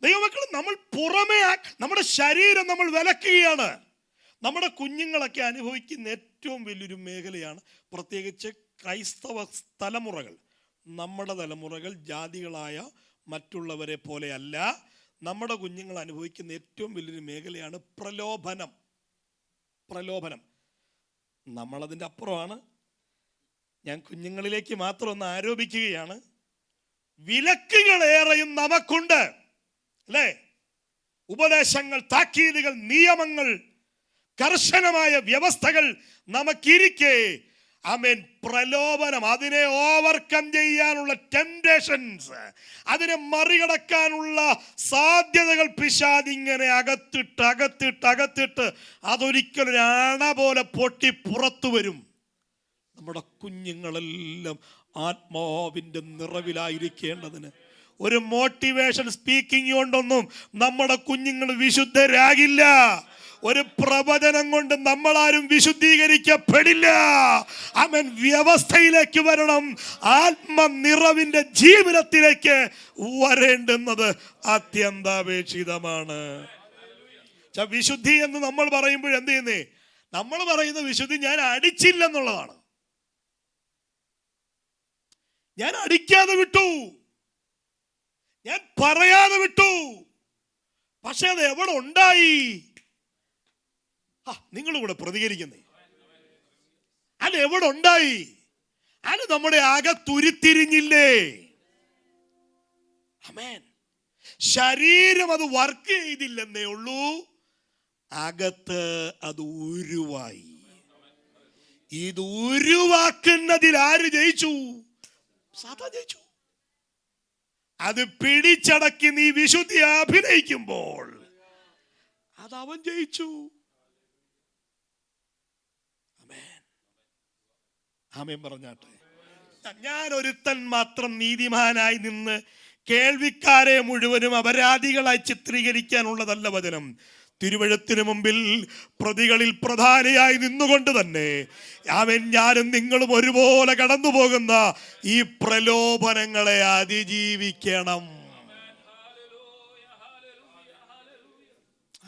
ദൈവമക്കൾ, നമ്മൾ പുറമേ നമ്മുടെ ശരീരം നമ്മൾ വിലക്കുകയാണ്. നമ്മുടെ കുഞ്ഞുങ്ങളൊക്കെ അനുഭവിക്കുന്ന ഏറ്റവും വലിയൊരു മേഖലയാണ്, പ്രത്യേകിച്ച് ക്രൈസ്തവ തലമുറകൾ. നമ്മുടെ തലമുറകൾ ജാതികളായ മറ്റുള്ളവരെ പോലെയല്ല. നമ്മുടെ കുഞ്ഞുങ്ങൾ അനുഭവിക്കുന്ന ഏറ്റവും വലിയൊരു മേഖലയാണ് പ്രലോഭനം. നമ്മളതിൻ്റെ അപ്പുറമാണ്. ഞാൻ കുഞ്ഞുങ്ങളിലേക്ക് മാത്രം ഒന്ന് ആരോപിക്കുകയാണ്. വിലക്കുകളേറെയും നമുക്കുണ്ട് അല്ലേ. ഉപദേശങ്ങൾ, താക്കീതുകൾ, നിയമങ്ങൾ, കർശനമായ വ്യവസ്ഥകൾ നമുക്കിരിക്കെ ആമേൻ, പ്രലോഭനം, അതിനെ ഓവർകം ചെയ്യാനുള്ള ടെംപ്ടേഷൻസ്, അതിനെ മറികടക്കാനുള്ള സാധ്യതകൾ പിശാചിങ്ങനെ അകത്തിട്ട് അതൊരിക്കലും അണ പോലെ പൊട്ടി പുറത്തു വരും. നമ്മുടെ കുഞ്ഞുങ്ങളെല്ലാം ആത്മാവിൻ്റെ നിറവിലായിരിക്കേണ്ടതിന് ഒരു മോട്ടിവേഷൻ സ്പീക്കിംഗ് കൊണ്ടൊന്നും നമ്മുടെ കുഞ്ഞുങ്ങൾ വിശുദ്ധരാകില്ല. ഒരു പ്രവചനം കൊണ്ട് നമ്മളാരും വിശുദ്ധീകരിക്കപ്പെടില്ല. അവൻ വ്യവസ്ഥയിലേക്ക് വരണം. ആത്മനിറവിന്റെ ജീവിതത്തിലേക്ക് വരേണ്ടുന്നത് അത്യന്താപേക്ഷിതമാണ്. വിശുദ്ധി എന്ന് നമ്മൾ പറയുമ്പോൾ എന്ത് ചെയ്യുന്നേ? നമ്മൾ പറയുന്ന വിശുദ്ധി ഞാൻ അടിച്ചില്ലെന്നുള്ളതാണ്. ഞാൻ അടിക്കാതെ വിട്ടു, ഞാൻ പറയാതെ വിട്ടു, പക്ഷെ അത് എവിടെ ഉണ്ടായി? നിങ്ങളിവിടെ പ്രതികരിക്കുന്നേ, അത് എവിടെ ഉണ്ടായി? അത് നമ്മുടെ അകത്തുരുത്തിരിഞ്ഞില്ലേ? ആമേൻ. ശരീരം അത് വർക്ക് ചെയ്തില്ലെന്നേ ഉള്ളൂ, അകത്ത് അത് ഉരുവായി. ഇത് ഉരുവാക്കുന്നതിൽ ആര് ജയിച്ചു? സാത്താൻ ജയിച്ചു. അത് പിടിച്ചടക്കി നീ വിശുദ്ധി അഭിനയിക്കുമ്പോൾ അത് അവൻ ജയിച്ചു. ആമേൻ പറഞ്ഞാട്ടെ. ഞാൻ ഒരുത്തൻ മാത്രം നീതിമാനായി നിന്ന് കേൾവിക്കാരെ മുഴുവനും അപരാധികളായി ചിത്രീകരിക്കാനുള്ളതല്ല വചനം. തിരുവഴുത്തിനു മുമ്പിൽ പ്രതികളിൽ പ്രധാനിയായി നിന്നുകൊണ്ട് തന്നെ അവൻ ഞാനും നിങ്ങളും ഒരുപോലെ കടന്നു പോകുന്ന ഈ പ്രലോഭനങ്ങളെ അതിജീവിക്കണം.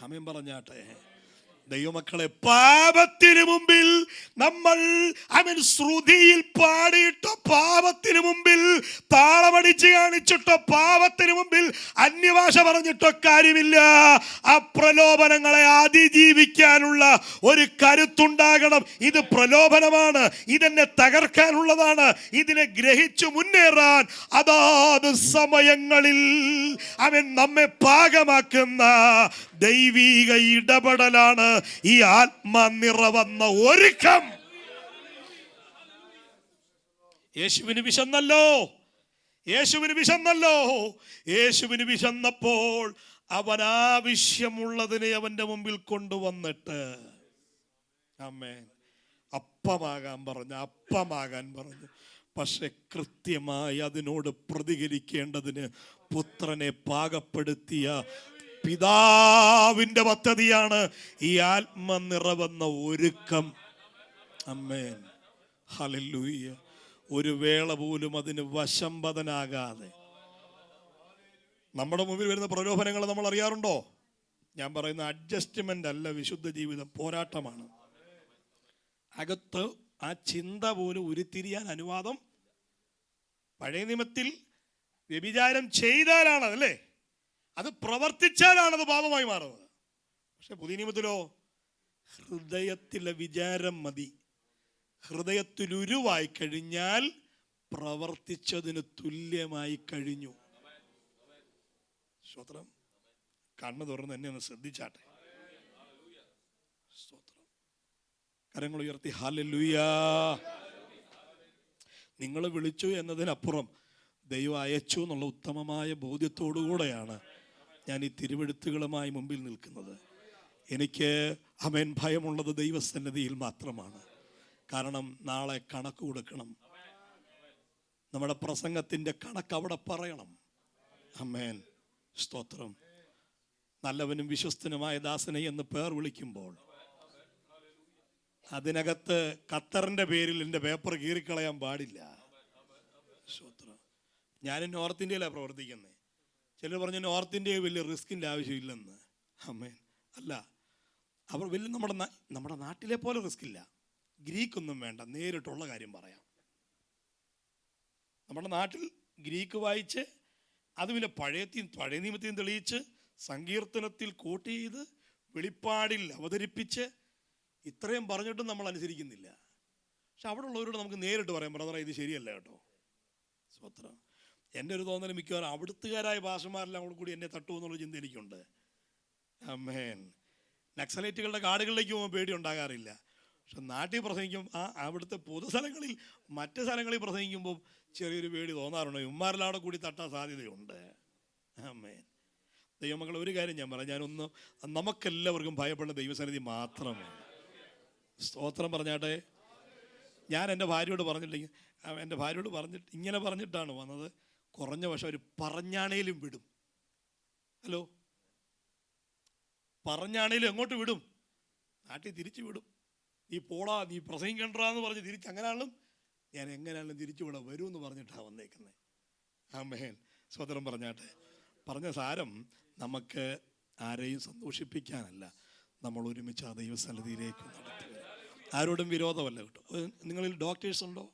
ആമേൻ പറഞ്ഞാട്ടെ. ദൈവമക്കളെ, പാപത്തിന് മുമ്പിൽ നമ്മൾ അവൻ ശ്രുതിയിൽ പാടിയിട്ടോ, പാപത്തിന് മുമ്പിൽ താളമടിച്ച് കാണിച്ചിട്ടോ, പാപത്തിന് മുമ്പിൽ അന്യഭാഷ പറഞ്ഞിട്ടോ കാര്യമില്ല. ആ പ്രലോഭനങ്ങളെ അതിജീവിക്കാനുള്ള ഒരു കരുത്തുണ്ടാകണം. ഇത് പ്രലോഭനമാണ്, ഇതെന്നെ തകർക്കാനുള്ളതാണ്. ഇതിനെ ഗ്രഹിച്ചു മുന്നേറാൻ അതാത് സമയങ്ങളിൽ അവൻ നമ്മെ പാകമാക്കുന്ന ദൈവീക ഇടപെടലാണ് ഈ ആത്മനിറവെന്ന ഒരുക്കം. യേശുവിന് വിശന്നല്ലോ, യേശുവിന് വിശന്നല്ലോ. യേശുവിന് വിശന്നപ്പോൾ അവൻ ആവശ്യമുള്ളതിനെ അവന്റെ മുമ്പിൽ കൊണ്ടുവന്നിട്ട് ആമേൻ അപ്പമാകാൻ പറഞ്ഞു. പക്ഷെ കൃത്യമായി അതിനോട് പ്രതികരിക്കേണ്ടതിന് പുത്രനെ പാകപ്പെടുത്തിയ പിതാവിന്റെ പദ്ധതിയാണ് ഈ ആത്മനിറവെന്ന ഒരുക്കം. ആമേൻ, ഹല്ലേലൂയ. ഒരു വേള പോലും അതിന് വശംവദനാകാതെ നമ്മുടെ മുമ്പിൽ വരുന്ന പ്രലോഭനങ്ങൾ നമ്മൾ അറിയാറുണ്ടോ? ഞാൻ പറയുന്ന അഡ്ജസ്റ്റ്മെന്റ് അല്ല വിശുദ്ധ ജീവിതം, പോരാട്ടമാണ്. അകത്ത് ആ ചിന്ത പോലും ഉരുത്തിരിയാൻ അനുവാദം. പഴയ നിയമത്തിൽ വ്യഭിചാരം ചെയ്താലാണ് അല്ലേ, അത് പ്രവർത്തിച്ചാലാണ് അത് പാപമായി മാറുന്നത്. പക്ഷെ പുതിയ നിയമത്തിലോ ഹൃദയത്തിലെ വിചാരം മതി. ഹൃദയത്തിലുരുവായി കഴിഞ്ഞാൽ പ്രവർത്തിച്ചതിന് തുല്യമായി കഴിഞ്ഞു. സ്തോത്രം. കണ്ണ് തുറന്ന് എന്നെ ഒന്ന് ശ്രദ്ധിച്ചാട്ടെ. സ്തോത്രം. കരങ്ങൾ ഉയർത്തി ഹല്ലേലൂയ. നിങ്ങൾ വിളിച്ചു എന്നതിനപ്പുറം ദൈവം അയച്ചു എന്നുള്ള ഉത്തമമായ ബോധ്യത്തോടുകൂടെയാണ് ഞാൻ ഈ തിരുവെഴുത്തുകളുമായി മുമ്പിൽ നിൽക്കുന്നത്. എനിക്ക് ആമേൻ ഭയമുള്ളത് ദൈവസന്നിധിയിൽ മാത്രമാണ്. കാരണം നാളെ കണക്ക് കൊടുക്കണം. നമ്മുടെ പ്രസംഗത്തിൻ്റെ കണക്ക് അവിടെ പറയണം. ആമേൻ, സ്തോത്രം. നല്ലവനും വിശ്വസ്തനുമായ ദാസനെ എന്ന് പേർ വിളിക്കുമ്പോൾ അതിനകത്ത് ഖത്തറിൻ്റെ പേരിൽ എൻ്റെ പേപ്പർ കീറിക്കളയാൻ പാടില്ല. സ്തോത്രം. ഞാൻ നോർത്ത് ഇന്ത്യയിലാണ് പ്രവർത്തിക്കുന്നത്. ചിലർ പറഞ്ഞു നോർത്ത് ഇന്ത്യയിൽ വലിയ റിസ്കിൻ്റെ ആവശ്യമില്ലെന്ന്. ആമേൻ, അല്ല. അവർ വലിയ നമ്മുടെ നാട്ടിലെ പോലെ റിസ്ക് ഇല്ല. ഗ്രീക്കൊന്നും വേണ്ട, നേരിട്ടുള്ള കാര്യം പറയാം. നമ്മുടെ നാട്ടിൽ ഗ്രീക്ക് വായിച്ച് അത് പിന്നെ പഴയ നിയമത്തിൽ തെളിയിച്ച് സങ്കീർത്തനത്തിൽ കോട്ട് ചെയ്ത് വെളിപ്പാടിൽ അവതരിപ്പിച്ച് ഇത്രയും പറഞ്ഞിട്ടും നമ്മൾ അനുസരിക്കുന്നില്ല. പക്ഷെ അവിടെ ഉള്ളവരോട് നമുക്ക് നേരിട്ട് പറയാം, ബ്രദറെ ഇത് ശരിയല്ല കേട്ടോ. സ്വത്രം. എൻ്റെ ഒരു തോന്നൽ മിക്കവാറും അവിടുത്തുകാരായ ഭാഷമാരെല്ലാം കൂടി എന്നെ തട്ടുമെന്നുള്ള ചിന്ത എനിക്കുണ്ട്. ആമേൻ. നക്സലൈറ്റുകളുടെ കാടുകളിലേക്ക് പോകുമ്പോൾ പേടി ഉണ്ടാകാറില്ല. പക്ഷെ നാട്ടിൽ പ്രസംഗിക്കും അവിടുത്തെ പൊതുസ്ഥലങ്ങളിൽ മറ്റ് സ്ഥലങ്ങളിൽ പ്രസംഗിക്കുമ്പോൾ ചെറിയൊരു പേടി തോന്നാറുണ്ട്. ഉമ്മാരിലാടെ കൂടി തട്ടാൻ സാധ്യതയുണ്ട്. ആമേൻ. ദൈവമക്കളെ, ഒരു കാര്യം ഞാൻ പറയാം. ഞാനൊന്ന് നമുക്കെല്ലാവർക്കും ഭയപ്പെടുന്ന ദൈവസന്നിധി മാത്രമാണ്. സ്തോത്രം പറഞ്ഞാട്ടെ. ഞാൻ എൻ്റെ ഭാര്യയോട് പറഞ്ഞിട്ടില്ലെങ്കിൽ എൻ്റെ ഭാര്യയോട് ഇങ്ങനെ പറഞ്ഞിട്ടാണ് വന്നത്. കുറഞ്ഞ പക്ഷെ അവർ പറഞ്ഞാണേലും വിടും. ഹലോ, പറഞ്ഞാണേലും എങ്ങോട്ട് വിടും? നാട്ടിൽ തിരിച്ചു വിടും. നീ പോടാ, നീ പ്രസംഗിക്കണ്ടെന്ന് പറഞ്ഞ് അങ്ങനെയാണെങ്കിലും ഞാൻ എങ്ങനെയാണെങ്കിലും തിരിച്ചു വിടാൻ വരുമെന്ന് പറഞ്ഞിട്ടാണ് വന്നേക്കുന്നത്. ആമേൻ. സ്വതന്ത്രം പറഞ്ഞാട്ടെ. പറഞ്ഞ സാരം നമുക്ക് ആരെയും സന്തോഷിപ്പിക്കാനല്ല, നമ്മൾ ഒരുമിച്ച് ആ ദൈവസന്നിധിയിലേക്ക് നടത്തുക. ആരോടും വിരോധമല്ല കേട്ടോ. നിങ്ങളിൽ ഡോക്ടേഴ്സ് ഉണ്ടോ?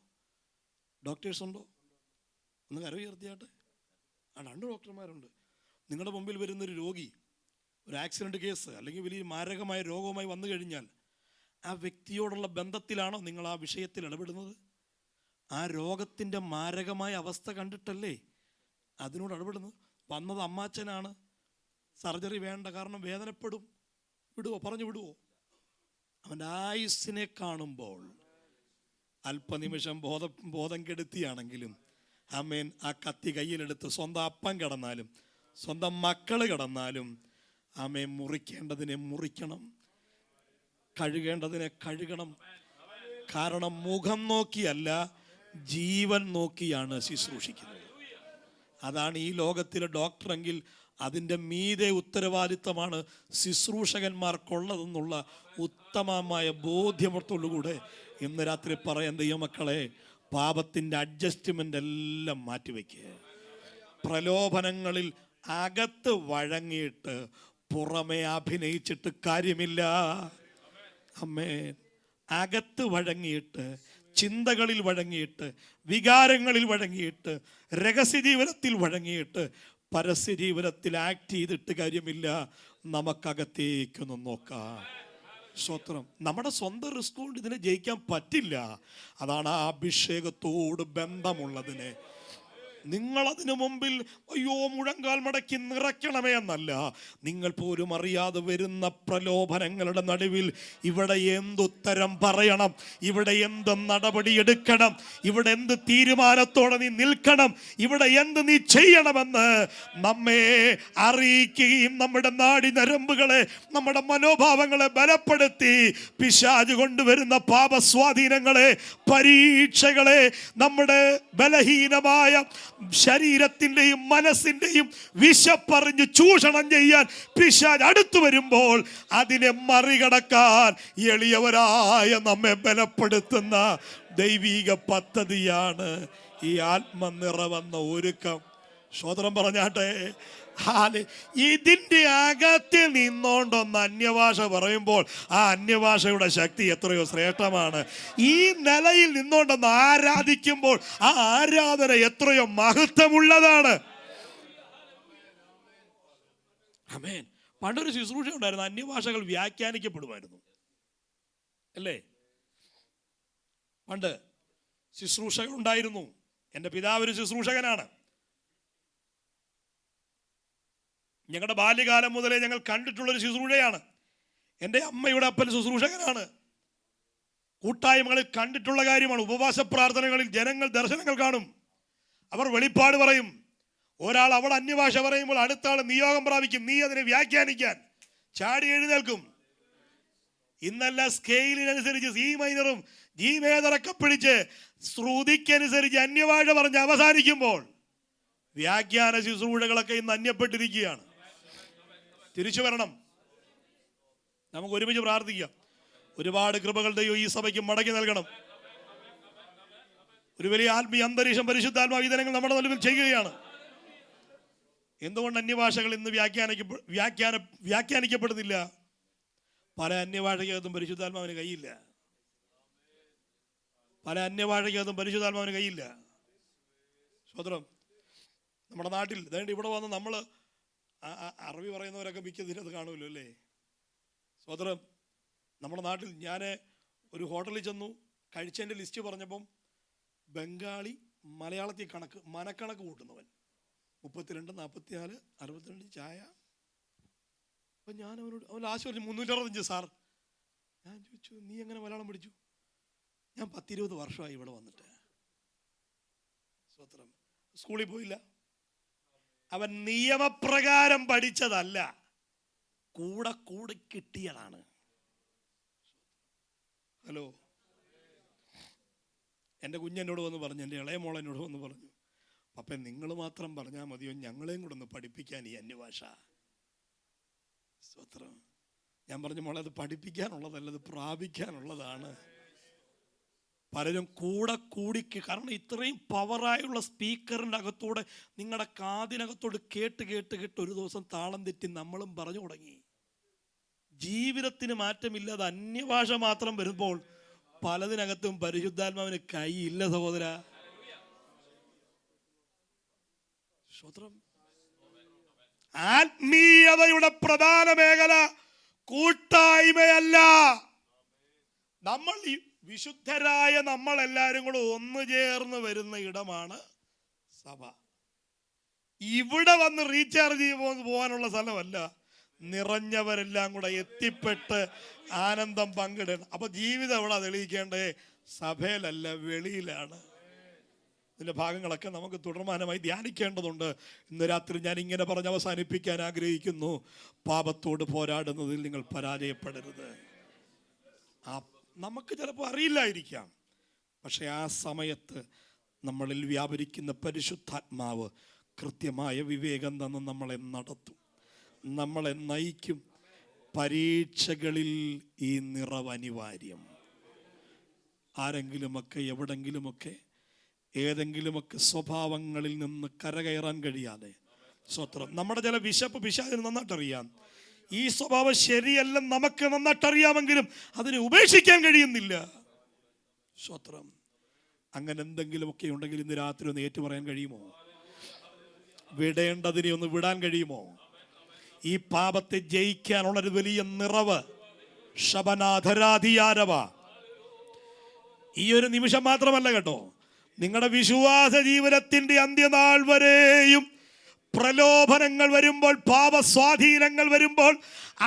ഒന്ന് കരവുയർത്തിയാട്ടെ. 2 ഡോക്ടർമാരുണ്ട്. നിങ്ങളുടെ മുമ്പിൽ വരുന്നൊരു രോഗി ഒരു ആക്സിഡൻറ്റ് കേസ് അല്ലെങ്കിൽ വലിയ മാരകമായ രോഗവുമായി വന്നു കഴിഞ്ഞാൽ ആ വ്യക്തിയോടുള്ള ബന്ധത്തിലാണോ നിങ്ങൾ ആ വിഷയത്തിൽ ഇടപെടുന്നത്? ആ രോഗത്തിൻ്റെ മാരകമായ അവസ്ഥ കണ്ടിട്ടല്ലേ അതിനോട് ഇടപെടുന്നത്? വന്നത് അമ്മാച്ചനാണ്, സർജറി വേണ്ട കാരണം വേദനപ്പെടും. പറഞ്ഞു വിടുവോ? അവൻ്റെ ആയുസ്സിനെ കാണുമ്പോൾ അല്പനിമിഷം ബോധം കെടുത്തിയാണെങ്കിലും ആമേൻ ആ കത്തി കയ്യിലെടുത്ത് സ്വന്തം അപ്പം കിടന്നാലും സ്വന്തം മക്കൾ കിടന്നാലും ആമേൻ മുറിക്കേണ്ടതിനെ മുറിക്കണം, കഴുകേണ്ടതിനെ കഴുകണം. കാരണം മുഖം നോക്കിയല്ല, ജീവൻ നോക്കിയാണ് ശുശ്രൂഷിക്കുന്നത്. അതാണ് ഈ ലോകത്തിലെ ഡോക്ടറെങ്കിൽ അതിൻ്റെ മീതെ ഉത്തരവാദിത്തമാണ് ശുശ്രൂഷകന്മാർക്കുള്ളതെന്നുള്ള ഉത്തമമായ ബോധ്യമത്തോടുകൂടെ ഇന്ന് രാത്രി പറയാൻ ദൈവമക്കളെ, പാപത്തിൻ്റെ അഡ്ജസ്റ്റ്മെൻ്റ് എല്ലാം മാറ്റിവെക്കുക. പ്രലോഭനങ്ങളിൽ അകത്ത് വഴങ്ങിയിട്ട് പുറമെ അഭിനയിച്ചിട്ട് കാര്യമില്ല. ആമേൻ. അകത്ത് വഴങ്ങിയിട്ട്, ചിന്തകളിൽ വഴങ്ങിയിട്ട്, വികാരങ്ങളിൽ വഴങ്ങിയിട്ട്, രഹസ്യ ജീവിതത്തിൽ വഴങ്ങിയിട്ട് പരസ്യ ജീവിതത്തിൽ ആക്ട് ചെയ്തിട്ട് കാര്യമില്ല. നമുക്കകത്തേക്കൊന്ന് നോക്കാം. സ്തോത്രം. നമ്മുടെ സ്വന്തം റിസ്ക് കൊണ്ട് ഇതിനെ ജയിക്കാൻ പറ്റില്ല. അതാണ് ആ അഭിഷേകത്തോട് ബന്ധമുള്ളതിനെ നിങ്ങളതിനു മുമ്പിൽ അയ്യോ മുഴങ്കാൽ മടക്കി നിറയ്ക്കണമേ എന്നല്ല, നിങ്ങൾ പോലും അറിയാതെ വരുന്ന പ്രലോഭനങ്ങളുടെ നടുവിൽ ഇവിടെ എന്തുത്തരം പറയണം, ഇവിടെ എന്ത് നടപടി എടുക്കണം, ഇവിടെ എന്ത് തീരുമാനത്തോടെ നീ നിൽക്കണം, ഇവിടെ എന്ത് നീ ചെയ്യണമെന്ന് നമ്മെ അറിയിക്കുകയും നമ്മുടെ നാഡി നരമ്പുകളെ, നമ്മുടെ മനോഭാവങ്ങളെ ബലപ്പെടുത്തി പിശാച് കൊണ്ടുവരുന്ന പാപസ്വാധീനങ്ങളെ, പരീക്ഷകളെ, നമ്മുടെ ബലഹീനമായ ശരീരത്തിൻ്റെയും മനസ്സിൻ്റെയും വിശപ്പറിഞ്ഞ് ചൂഷണം ചെയ്യാൻ പിശാച് അടുത്തു വരുമ്പോൾ അതിനെ മറികടക്കാൻ എളിയവരായ നമ്മെ ബലപ്പെടുത്തുന്ന ദൈവിക പദ്ധതിയാണ് ഈ ആത്മനിറവെന്ന ഒരുക്കം. സ്തോത്രം പറഞ്ഞാട്ടെ. ഇതിൻ്റെ അകത്ത് നിന്നോണ്ടൊന്ന് അന്യഭാഷ പറയുമ്പോൾ ആ അന്യഭാഷയുടെ ശക്തി എത്രയോ ശ്രേഷ്ഠമാണ്. ഈ നിലയിൽ നിന്നോണ്ടൊന്ന് ആരാധിക്കുമ്പോൾ ആ ആരാധന എത്രയോ മഹത്വമുള്ളതാണ്. ആമേൻ. പണ്ടൊരു ശുശ്രൂഷ ഉണ്ടായിരുന്നു, അന്യഭാഷകൾ വ്യാഖ്യാനിക്കപ്പെടുമായിരുന്നു അല്ലേ? പണ്ട് ശുശ്രൂഷകൾ ഉണ്ടായിരുന്നു. എൻ്റെ പിതാവ് ഒരു ശുശ്രൂഷകനാണ്. ഞങ്ങളുടെ ബാല്യകാലം മുതലേ ഞങ്ങൾ കണ്ടിട്ടുള്ളൊരു ശുശ്രൂഷയാണ്. എൻ്റെ അമ്മയുടെ അപ്പൻ ശുശ്രൂഷകനാണ്. കൂട്ടായ്മകളിൽ കണ്ടിട്ടുള്ള കാര്യമാണ്. ഉപവാസ പ്രാർത്ഥനകളിൽ ജനങ്ങൾ ദർശനങ്ങൾ കാണും, അവർ വെളിപ്പാട് പറയും. ഒരാൾ അവിടെ അന്യഭാഷ പറയുമ്പോൾ അടുത്ത ആൾ നിയോഗം പ്രാപിക്കും, നീ അതിനെ വ്യാഖ്യാനിക്കാൻ ചാടി എഴുന്നേൽക്കും. ഇന്നല്ല സ്കെയിലിനനുസരിച്ച് സി മൈനറും ജി മേജറൊക്കെ പിടിച്ച് ശ്രുതിക്കനുസരിച്ച് അന്യഭാഷ പറഞ്ഞ് അവസാനിക്കുമ്പോൾ വ്യാഖ്യാന ശുശ്രൂഷകളൊക്കെ ഇന്ന് അന്യപ്പെട്ടിരിക്കുകയാണ്. തിരിച്ചു വരണം. നമുക്ക് ഒരുമിച്ച് പ്രാർത്ഥിക്കാം. ഒരുപാട് കൃപകൾ ദൈവം ഈ സഭയ്ക്ക് മടക്കി നൽകണം. ഒരു വലിയ ആത്മീയ അന്തരീക്ഷം പരിശുദ്ധാത്മാവ് ഈ ദിനങ്ങൾ നമ്മുടെ നടുവിൽ ചെയ്യുകയാണ്. എന്തുകൊണ്ട് അന്യഭാഷകൾ ഇന്ന് വ്യാഖ്യാനിക്കപ്പെടുന്നില്ല? പല അന്യഭാഷയ്ക്കകത്തും പരിശുദ്ധാത്മാവിന് കയ്യില്ല. പല അന്യഭാഷയ്ക്കകത്തും പരിശുദ്ധാത്മാവിന് കയ്യില്ല. സ്വതന്ത്രം. നമ്മുടെ നാട്ടിൽ അതായത് ഇവിടെ വന്ന് നമ്മൾ അറബി പറയുന്നവരൊക്കെ മിക്കതിനകത്ത് കാണുമല്ലോ അല്ലേ? സ്വതന്ത്രം. നമ്മുടെ നാട്ടിൽ ഞാൻ ഒരു ഹോട്ടലിൽ ചെന്നു, കഴിച്ചതിൻ്റെ ലിസ്റ്റ് പറഞ്ഞപ്പം ബംഗാളി മലയാളത്തിൽ മനക്കണക്ക് കൂട്ടുന്നവൻ 32, 44, 62 ചായ. അപ്പം ഞാൻ അവൻ ലാസ്റ്റ് പറഞ്ഞു 365 സാർ. ഞാൻ ചോദിച്ചു, നീ എങ്ങനെ മലയാളം പഠിച്ചു? ഞാൻ 10-20 വർഷമായി ഇവിടെ വന്നിട്ട്. സ്വത്രം. സ്കൂളിൽ പോയില്ല. അവൻ നിയമപ്രകാരം പഠിച്ചതല്ല, കൂടെ കിട്ടിയതാണ്. ഹലോ, എൻ്റെ കുഞ്ഞെന്നോട് വന്ന് പറഞ്ഞു, എൻ്റെ ഇളയ മോളെന്നോട് വന്ന് പറഞ്ഞു, പപ്പ നിങ്ങൾ മാത്രം പറഞ്ഞാൽ മതിയോ, ഞങ്ങളെയും കൂടെ ഒന്ന് പഠിപ്പിക്കാൻ ഈ അന്യഭാഷ. സ്വത്രം. ഞാൻ പറഞ്ഞു, മോളെ അത് പഠിപ്പിക്കാനുള്ളതല്ല, അത് പ്രാപിക്കാനുള്ളതാണ്. പലരും കൂടി, കാരണം ഇത്രയും പവറായുള്ള സ്പീക്കറിൻ്റെ അകത്തൂടെ നിങ്ങളുടെ കാതിനകത്തോട് കേട്ട് ഒരു ദിവസം താളം തെറ്റി നമ്മളും പറഞ്ഞു തുടങ്ങി. ജീവിതത്തിന് മാറ്റമില്ലാതെ അന്യഭാഷ മാത്രം വരുമ്പോൾ പലതിനകത്തും പരിശുദ്ധാത്മാവിന് കൈയില്ല സഹോദര. ശ്രോത്രം. ആത്മീയതയുടെ പ്രധാന മേഖല കൂട്ടായ്മയല്ല. നമ്മൾ വിശുദ്ധരായ നമ്മളെല്ലാവരും കൂടെ ഒന്നു ചേർന്ന് വരുന്ന ഇടമാണ് സഭ. ഇവിടെ വന്ന് റീചാർജ് ചെയ്ത് പോകാനുള്ള സ്ഥലമല്ല. നിറഞ്ഞവരെല്ലാം കൂടെ എത്തിപ്പെട്ട് ആനന്ദം പങ്കിടണം. അപ്പൊ ജീവിതം എവിടെ തെളിയിക്കേണ്ടേ? സഭയിലല്ല, വെളിയിലാണ്. ഇതിന്റെ ഭാഗങ്ങളൊക്കെ നമുക്ക് തുടർമാനമായി ധ്യാനിക്കേണ്ടതുണ്ട്. ഇന്ന് രാത്രി ഞാൻ ഇങ്ങനെ പറഞ്ഞ് അവസാനിപ്പിക്കാൻ ആഗ്രഹിക്കുന്നു. പാപത്തോട് പോരാടുന്നതിൽ നിങ്ങൾ പരാജയപ്പെടരുത്. നമുക്ക് ചിലപ്പോൾ അറിയില്ലായിരിക്കാം, പക്ഷെ ആ സമയത്ത് നമ്മളിൽ വ്യാപരിക്കുന്ന പരിശുദ്ധാത്മാവ് കൃത്യമായ വിവേകം തന്ന് നമ്മളെ നടത്തും, നമ്മളെ നയിക്കും. പരീക്ഷകളിൽ ഈ നിറവ് അനിവാര്യം. ആരെങ്കിലുമൊക്കെ എവിടെങ്കിലുമൊക്കെ ഏതെങ്കിലുമൊക്കെ സ്വഭാവങ്ങളിൽ നിന്ന് കരകയറാൻ കഴിയാതെ, സ്വത്രം, നമ്മുടെ ചില വിശപ്പ് പിശാചിന് നന്നായിട്ടറിയാം. ഈ സ്വഭാവം ശരിയല്ലെന്ന് നമുക്ക് നന്നായിട്ടറിയാമെങ്കിലും അതിനെ ഉപേക്ഷിക്കാൻ കഴിയുന്നില്ല. സ്വത്രം. അങ്ങനെ എന്തെങ്കിലുമൊക്കെ ഉണ്ടെങ്കിൽ ഇന്ന് രാത്രി ഒന്ന് ഏറ്റു പറയാൻ കഴിയുമോ? വിടേണ്ടതിനെ ഒന്ന് വിടാൻ കഴിയുമോ? ഈ പാപത്തെ ജയിക്കാനുള്ളൊരു വലിയ നിറവ് ശബനാധരാധിയാരവ ഈ ഒരു നിമിഷം മാത്രമല്ല കേട്ടോ, നിങ്ങളുടെ വിശ്വാസ ജീവിതത്തിന്റെ അന്ത്യനാൾ വരെയും പ്രലോഭനങ്ങൾ വരുമ്പോൾ, പാപസ്വാധീനങ്ങൾ വരുമ്പോൾ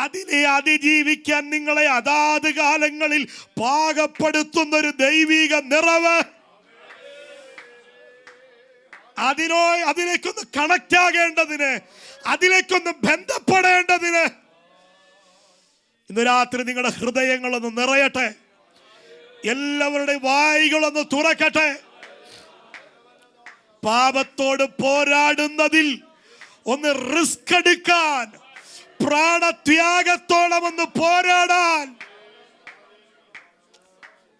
അതിനെ അതിജീവിക്കാൻ നിങ്ങളെ അതാത് കാലങ്ങളിൽ പാകപ്പെടുത്തുന്ന ഒരു ദൈവിക നിറവ്, അതിലേക്കൊന്ന് കണക്ട് ആകേണ്ടതിന്, അതിലേക്കൊന്ന് ബന്ധപ്പെടേണ്ടതിന് ഇന്ന് രാത്രി നിങ്ങളുടെ ഹൃദയങ്ങളൊന്ന് നിറയട്ടെ. എല്ലാവരുടെയും വായികളൊന്ന് തുറക്കട്ടെ. പാപത്തോട് പോരാടുന്നതിൽ ഒന്ന് റിസ്ക് എടുക്കാൻ, പ്രാണത്യാഗത്തോളം ഒന്ന് പോരാടാൻ.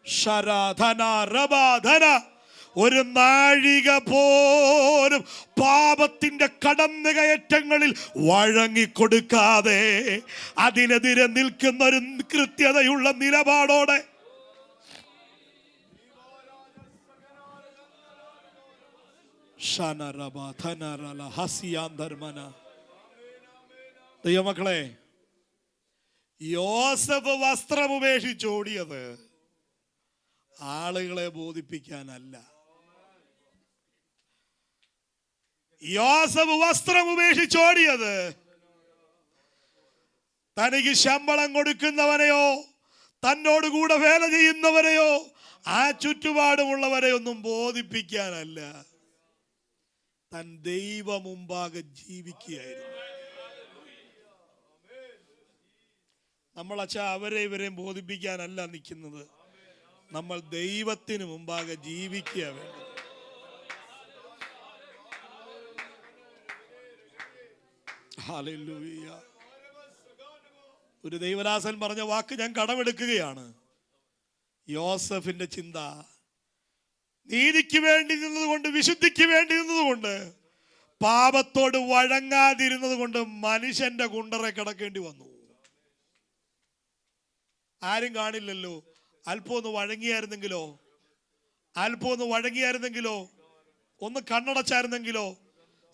ശരാധന രബാധന ഒരു നാഴിക പോലും പാപത്തിന്റെ കടന്നുകയറ്റങ്ങളിൽ വഴങ്ങിക്കൊടുക്കാതെ അതിനെതിരെ നിൽക്കുന്ന ഒരു കൃത്യതയുള്ള നിലപാടോടെ ദൈവമക്കളെ, യോസഫ് വസ്ത്രം ഉപേക്ഷിച്ചോടിയത് ആളുകളെ ബോധിപ്പിക്കാനല്ല. യോസഫ് വസ്ത്രം ഉപേക്ഷിച്ചോടിയത് തനിക്ക് ശമ്പളം കൊടുക്കുന്നവനെയോ തന്നോടുകൂടെ വേല ചെയ്യുന്നവരെയോ ആ ചുറ്റുപാടുമുള്ളവരെ ഒന്നും ബോധിപ്പിക്കാനല്ല, താൻ ദൈവ മുമ്പാകെ ജീവിക്കുകയായിരുന്നു. നമ്മൾ അവരെ ഇവരെയും ബോധിപ്പിക്കാനല്ല നിൽക്കുന്നത്, നമ്മൾ ദൈവത്തിന് മുമ്പാകെ ജീവിക്കുക വേണ്ടത്. ഹല്ലേലൂയ. ഒരു ദൈവദാസൻ പറഞ്ഞ വാക്ക് ഞാൻ കടമെടുക്കുകയാണ്. യോസഫിന്റെ ചിന്ത നീതിക്ക് വേണ്ടി നിന്നതുകൊണ്ട്, വിശുദ്ധിക്ക് വേണ്ടി നിന്നതുകൊണ്ട്, പാപത്തോട് വഴങ്ങാതിരുന്നത് കൊണ്ട് മനുഷ്യന്റെ കുണ്ടറെ കിടക്കേണ്ടി വന്നു. ആരും കാണില്ലല്ലോ. അല്പം ഒന്ന് വഴങ്ങിയായിരുന്നെങ്കിലോ, അല്പം ഒന്ന് വഴങ്ങിയായിരുന്നെങ്കിലോ, ഒന്ന് കണ്ണടച്ചായിരുന്നെങ്കിലോ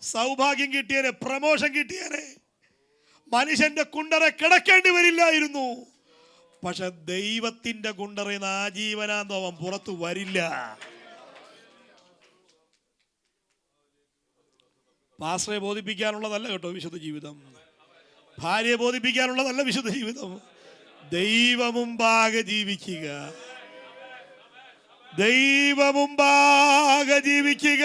സൗഭാഗ്യം കിട്ടിയേനെ, പ്രമോഷൻ കിട്ടിയേനെ, മനുഷ്യന്റെ കുണ്ടറെ കിടക്കേണ്ടി വരില്ലായിരുന്നു. പക്ഷെ ദൈവത്തിന്റെ കുണ്ടറിൽ നിന്ന് ആജീവനാന്തം അവൻ പുറത്തു വരില്ല. പാസ്റ്ററെ ബോധിപ്പിക്കാനുള്ളതല്ല കേട്ടോ വിശുദ്ധ ജീവിതം. ഭാര്യയെ ബോധിപ്പിക്കാനുള്ളതല്ല വിശുദ്ധ ജീവിതം. ദൈവമുമ്പാകെ ജീവിക്കുക, ദൈവമുമ്പാകെ ജീവിക്കുക.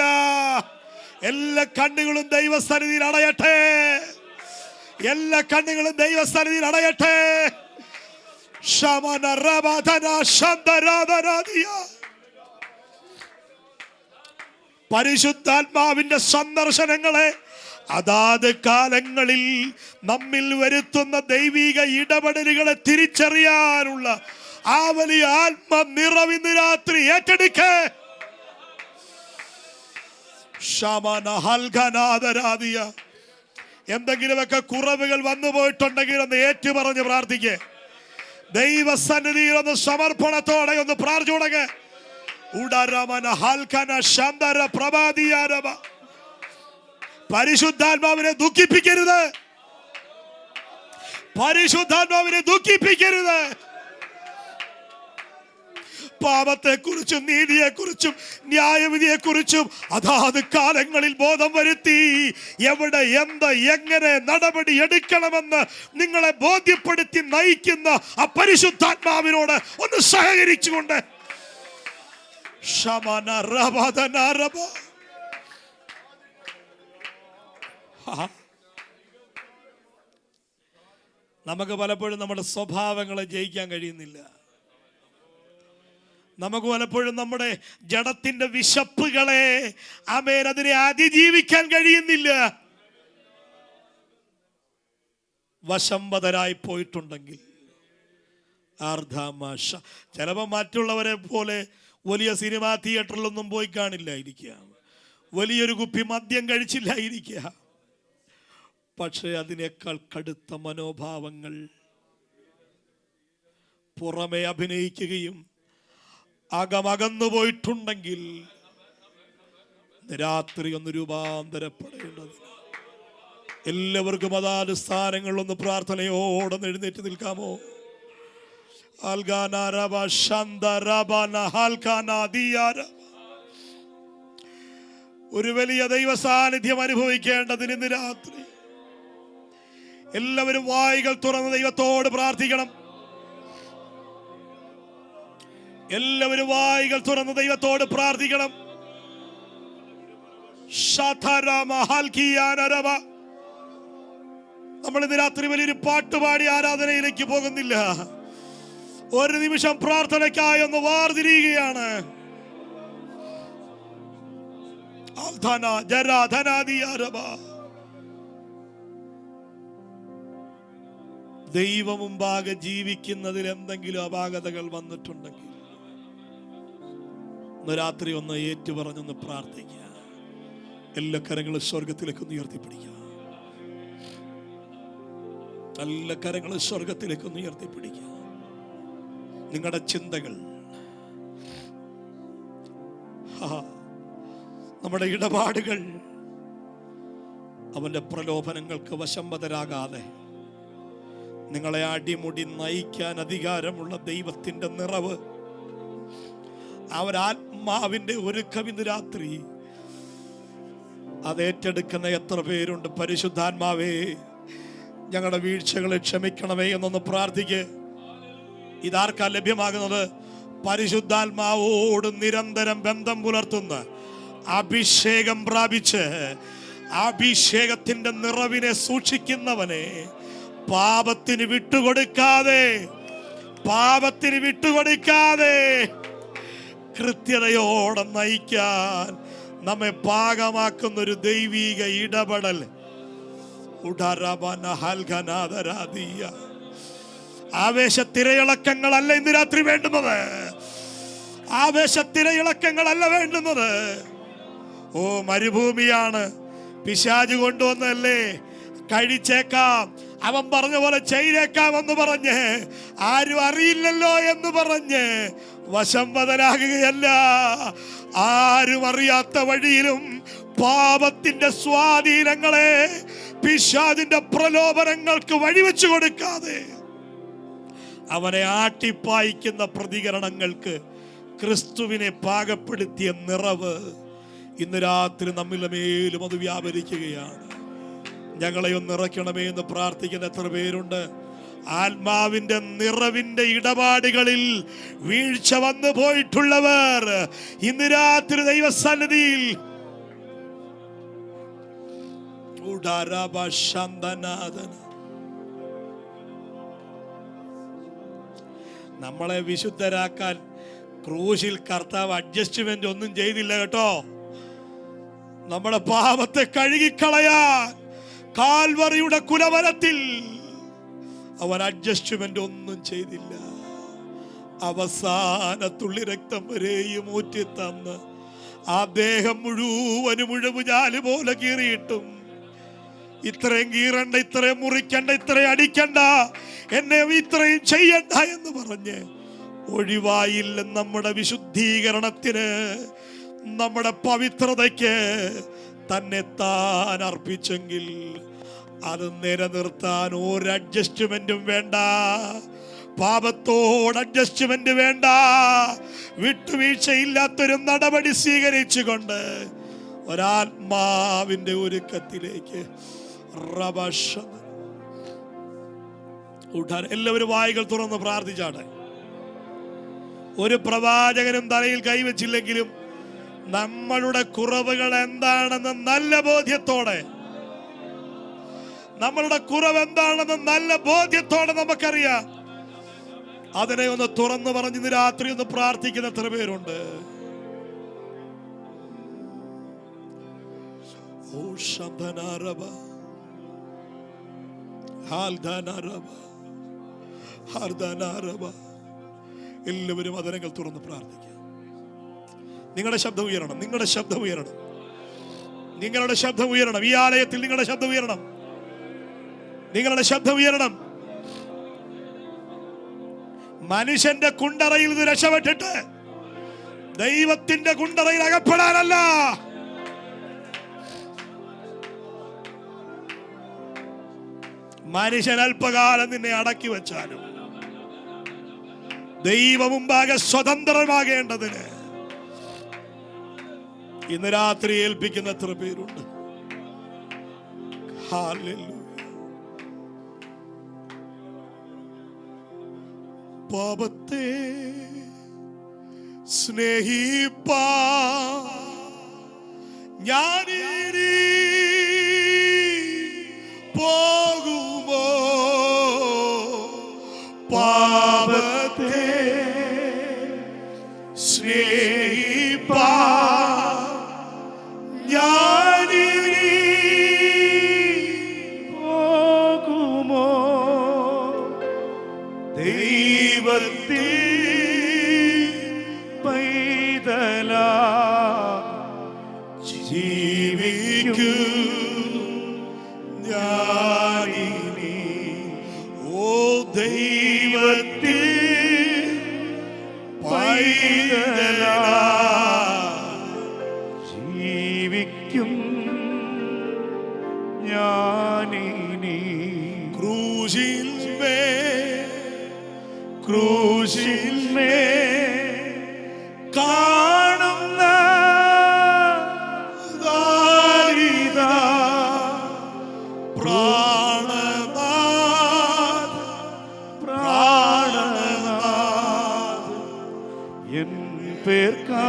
എല്ലാ കണ്ണുകളും ദൈവസന്നിധിയിൽ അടയട്ടെ, എല്ലാ കണ്ണുകളും ദൈവസന്നിധിയിൽ അടയട്ടെ. പരിശുദ്ധാത്മാവിന്റെ സന്ദർശനങ്ങളെ അതാത് കാലങ്ങളിൽ നമ്മിൽ വരുത്തുന്ന ദൈവിക ഇടപെടലുകളെ തിരിച്ചറിയാനുള്ള ആ വലിയ ആത്മനിറവ് ഇന്ന് രാത്രി ഏറ്റെടുക്കേ. എന്തെങ്കിലുമൊക്കെ കുറവുകൾ വന്നു പോയിട്ടുണ്ടെങ്കിൽ ഒന്ന് ഏറ്റുപറഞ്ഞ് പ്രാർത്ഥിക്കേ. ദൈവസന്നിധിയിൽ ഒന്ന് സമർപ്പണത്തോടെ ഒന്ന് പ്രാർത്ഥിച്ചുടങ്ങ്. പരിശുദ്ധാത്മാവിനെ ദുഃഖിപ്പിക്കരുത്, പരിശുദ്ധാത്മാവിനെ ദുഃഖിപ്പിക്കരുത്. പാപത്തെക്കുറിച്ചും നീതിയെക്കുറിച്ചും ന്യായവിധിയെക്കുറിച്ചും അതാത് കാലങ്ങളിൽ ബോധം വരുത്തി എവിടെ എന്ത് എങ്ങനെ നടപടി എടുക്കണമെന്ന് നിങ്ങളെ ബോധ്യപ്പെടുത്തി നയിക്കുന്ന ആ പരിശുദ്ധാത്മാവിനോട് ഒന്ന് സഹകരിച്ചുകൊണ്ട് നമുക്ക് പലപ്പോഴും നമ്മുടെ സ്വഭാവങ്ങളെ ജയിക്കാൻ കഴിയുന്നില്ല. നമുക്ക് പലപ്പോഴും നമ്മുടെ ജഡത്തിന്റെ വിശപ്പുകളെ അതിനെ അതിജീവിക്കാൻ കഴിയുന്നില്ല. വശംവദരായി പോയിട്ടുണ്ടെങ്കിൽ ചിലപ്പോൾ മറ്റുള്ളവരെ പോലെ വലിയ സിനിമാ തിയേറ്ററിലൊന്നും പോയി കാണില്ലായിരിക്കുക, വലിയൊരു കുപ്പി മദ്യം കഴിച്ചില്ലായിരിക്കുക. പക്ഷേ അതിനേക്കാൾ കടുത്ത മനോഭാവങ്ങൾ പുറമെ അഭിനയിക്കുകയും അകമകന്നു പോയിട്ടുണ്ടെങ്കിൽ രാത്രി ഒന്ന് രൂപാന്തരപ്പെടേണ്ടത്. എല്ലാവർക്കും അതാത് സ്ഥാനങ്ങളിലൊന്ന് പ്രാർത്ഥനയോടെ എഴുന്നേറ്റ് നിൽക്കാമോ? ഒരു വലിയ ദൈവ സാന്നിധ്യം അനുഭവിക്കേണ്ടതിന് ഇന്ന് രാത്രി എല്ലാവരും വായികൾ തുറന്ന് ദൈവത്തോട് പ്രാർത്ഥിക്കണം. എല്ലാവരും വായികൾ തുറന്ന് ദൈവത്തോട് പ്രാർത്ഥിക്കണം. നമ്മൾ ഇന്ന് രാത്രി വലിയൊരു പാട്ടുപാടി ആരാധനയിലേക്ക് പോകുന്നില്ല. ഒരു നിമിഷം പ്രാർത്ഥനയ്ക്കായി ഒന്ന് വാർതിരിയുകയാണ്. ദൈവമുമ്പാകെ ജീവിക്കുന്നതിൽ എന്തെങ്കിലും അപാകതകൾ വന്നിട്ടുണ്ടെങ്കിൽ ഇന്ന് രാത്രി ഒന്ന് ഏറ്റുപറഞ്ഞൊന്ന് പ്രാർത്ഥിക്കുക. എല്ലാ കരങ്ങളും സ്വർഗത്തിലേക്ക് ഒന്ന് ഉയർത്തിപ്പിടിക്കുക. എല്ലാ കരങ്ങളും സ്വർഗത്തിലേക്ക് ഒന്ന് ഉയർത്തിപ്പിടിക്കുക. നിങ്ങളുടെ ചിന്തകൾ, നമ്മുടെ ഇടപാടുകൾ അവന്റെ പ്രലോഭനങ്ങൾക്ക് വശംവദരാകാതെ നിങ്ങളെ അടിമുടി നയിക്കാൻ അധികാരമുള്ള ദൈവത്തിന്റെ നിറവ്, അവരാത്മാവിന്റെ ഒരുക്കം ഇന്ന് രാത്രി അത് ഏറ്റെടുക്കുന്ന എത്ര പേരുണ്ട്? പരിശുദ്ധാത്മാവേ, ഞങ്ങളുടെ വീഴ്ചകളെ ക്ഷമിക്കണമേ എന്നൊന്ന് പ്രാർത്ഥിക്ക്. ഇതാർക്കാ ലഭ്യമാകുന്നത്? പരിശുദ്ധാത്മാവോട് നിരന്തരം ബന്ധം പുലർത്തുന്ന, അഭിഷേകം പ്രാപിച്ച് അഭിഷേകത്തിന്റെ നിറവിനെ സൂക്ഷിക്കുന്നവനെ പാപത്തിന് വിട്ടുകൊടുക്കാതെ കൃത്യതയോടെ നയിക്കാൻ നമ്മെ പാകമാക്കുന്ന ഒരു ദൈവിക ഇടപെടൽ. ആവേശത്തിരയിളക്കങ്ങളല്ല ഇന്ന് രാത്രി വേണ്ടുന്നത്. ആവേശത്തിരയിളക്കങ്ങളല്ല വേണ്ടുന്നത്. ഓ, മരുഭൂമിയാണ്, പിശാച് കൊണ്ടുവന്നല്ലേ, കഴിച്ചേക്കാം, അവൻ പറഞ്ഞ പോലെ ചെയ്തേക്കാം എന്ന് പറഞ്ഞ്, ആരും അറിയില്ലല്ലോ എന്ന് പറഞ്ഞ് വശംവദനാകുകയല്ല. ആരും അറിയാത്ത വഴിയിലും പാപത്തിന്റെ സ്വാധീനങ്ങളെ, പിശാചിന്റെ പ്രലോഭനങ്ങൾക്ക് വഴിവെച്ചു കൊടുക്കാതെ അവനെ ആട്ടിപ്പായിക്കുന്ന പ്രതികരണങ്ങൾക്ക് ക്രിസ്തുവിനെ പാകപ്പെടുത്തിയ നിറവ് ഇന്ന് രാത്രി നമ്മിലെ മേലും അത് വ്യാപരിക്കുകയാണ്. ഞങ്ങളെ ഒന്ന് നിറയ്ക്കണമേ എന്ന് പ്രാർത്ഥിക്കുന്ന എത്ര പേരുണ്ട്? ആത്മാവിന്റെ നിറവിന്റെ ഇടപാടുകളിൽ വീഴ്ച വന്നു പോയിട്ടുള്ളവർ ഇന്ന് രാത്രി ദൈവസന്നിധിയിൽ നമ്മളെ വിശുദ്ധരാക്കാൻ ക്രൂശിൽ കർത്താവ് അഡ്ജസ്റ്റ്മെന്റ് ഒന്നും ചെയ്തില്ല കേട്ടോ. നമ്മുടെ പാപത്തെ കഴുകിക്കളയാൻ കാൽവറിയുടെ കുലവരത്തിൽ അവൻ അഡ്ജസ്റ്റ്മെന്റ് ഒന്നും ചെയ്തില്ല. അവസാന തുള്ളി രക്തം വരെയും ഊറ്റി തന്ന് ആ ദേഹം മുഴുവന് പോലെ കീറിയിട്ടും ഇത്രയും കീറണ്ട, ഇത്രയും മുറിക്കണ്ട, ഇത്രയും അടിക്കണ്ട, എന്നെ ഇത്രയും ചെയ്യണ്ട എന്ന് പറഞ്ഞ് ഒഴിവായില്ല. നമ്മുടെ വിശുദ്ധീകരണത്തിന്, നമ്മുടെ പവിത്രതയ്ക്ക് തന്നെ താൻ അർപ്പിച്ചെങ്കിൽ അത് നിലനിർത്താൻ ഒരു അഡ്ജസ്റ്റ്മെന്റും വേണ്ട. പാപത്തോട് അഡ്ജസ്റ്റ്മെന്റ് വേണ്ട. വിട്ടുവീഴ്ചയില്ലാത്തൊരു നടപടി സ്വീകരിച്ചുകൊണ്ട് ഒരാത്മാവിന്റെ ഒരുക്കത്തിലേക്ക് എല്ലാവരും വായികൾ തുറന്ന് പ്രാർത്ഥിച്ചാട്ടെ. ഒരു പ്രവാചകനും തലയിൽ കൈവച്ചില്ലെങ്കിലും നമ്മളുടെ കുറവുകൾ എന്താണെന്ന് നല്ല ബോധ്യത്തോടെ, നമ്മളുടെ കുറവ് എന്താണെന്ന് നല്ല ബോധ്യത്തോടെ നമുക്കറിയാം. അതിനെ ഒന്ന് തുറന്നു പറഞ്ഞ് ഇന്ന് രാത്രി ഒന്ന് പ്രാർത്ഥിക്കുന്ന എത്ര പേരുണ്ട്? എല്ലാവരും അതരങ്ങൾ തുറന്ന് പ്രാർത്ഥിക്കുക. നിങ്ങളുടെ ശബ്ദം ഉയരണം, നിങ്ങളുടെ ശബ്ദം ഉയരണം, നിങ്ങളുടെ ശബ്ദം ഉയരണം. ഈ ആലയത്തിൽ നിങ്ങളുടെ ശബ്ദം ഉയരണം, നിങ്ങളുടെ ശബ്ദം ഉയരണം. മനുഷ്യന്റെ കുണ്ടറയിൽ നിന്ന് രക്ഷപ്പെട്ടിട്ട് ദൈവത്തിന്റെ കുണ്ടറയിൽ അകപ്പെടാനല്ല. മനുഷ്യൻ അല്പകാലം നിന്നെ അടക്കി വെച്ചാലും ദൈവമുമ്പാകെ സ്വതന്ത്രമാകേണ്ടതിന് ഇന്ന് രാത്രി ഏൽപ്പിക്കുന്ന എത്ര പേരുണ്ട്? ഹല്ലേലൂയ. പാപത്തെ സ്നേഹിപ്പാ ഞാനിനി പോകുമോ? പാപത്തെ സ്നേഹിപ്പാ ഞാനിനി പോകുമോ? ദൈവത്തിൽ പൈതലാ ജീവിക്കൂ ഞാനിനി. ഓ ദൈവത്തിൽ പൈതലാ ജീവിക്കും ഞാനിനി. ക്രൂശിന്മേ കാണുന്ന ദാരിദാ പ്രാണനാഥ് എൻ പേർക്കാകുന്നു.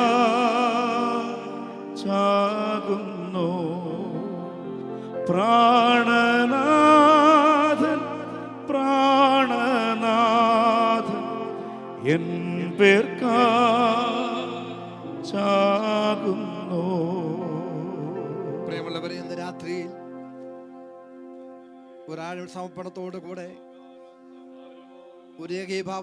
പ്രാണനാഥൻ പ്രാണനാഥൻ എൻ പേർക്കാകുന്നു. പ്രിയമുള്ളവരെ, ഇന്ന് രാത്രിയിൽ ഒരാൾ സമർപ്പണത്തോടു കൂടെ ഒരു ഏകീഭാവം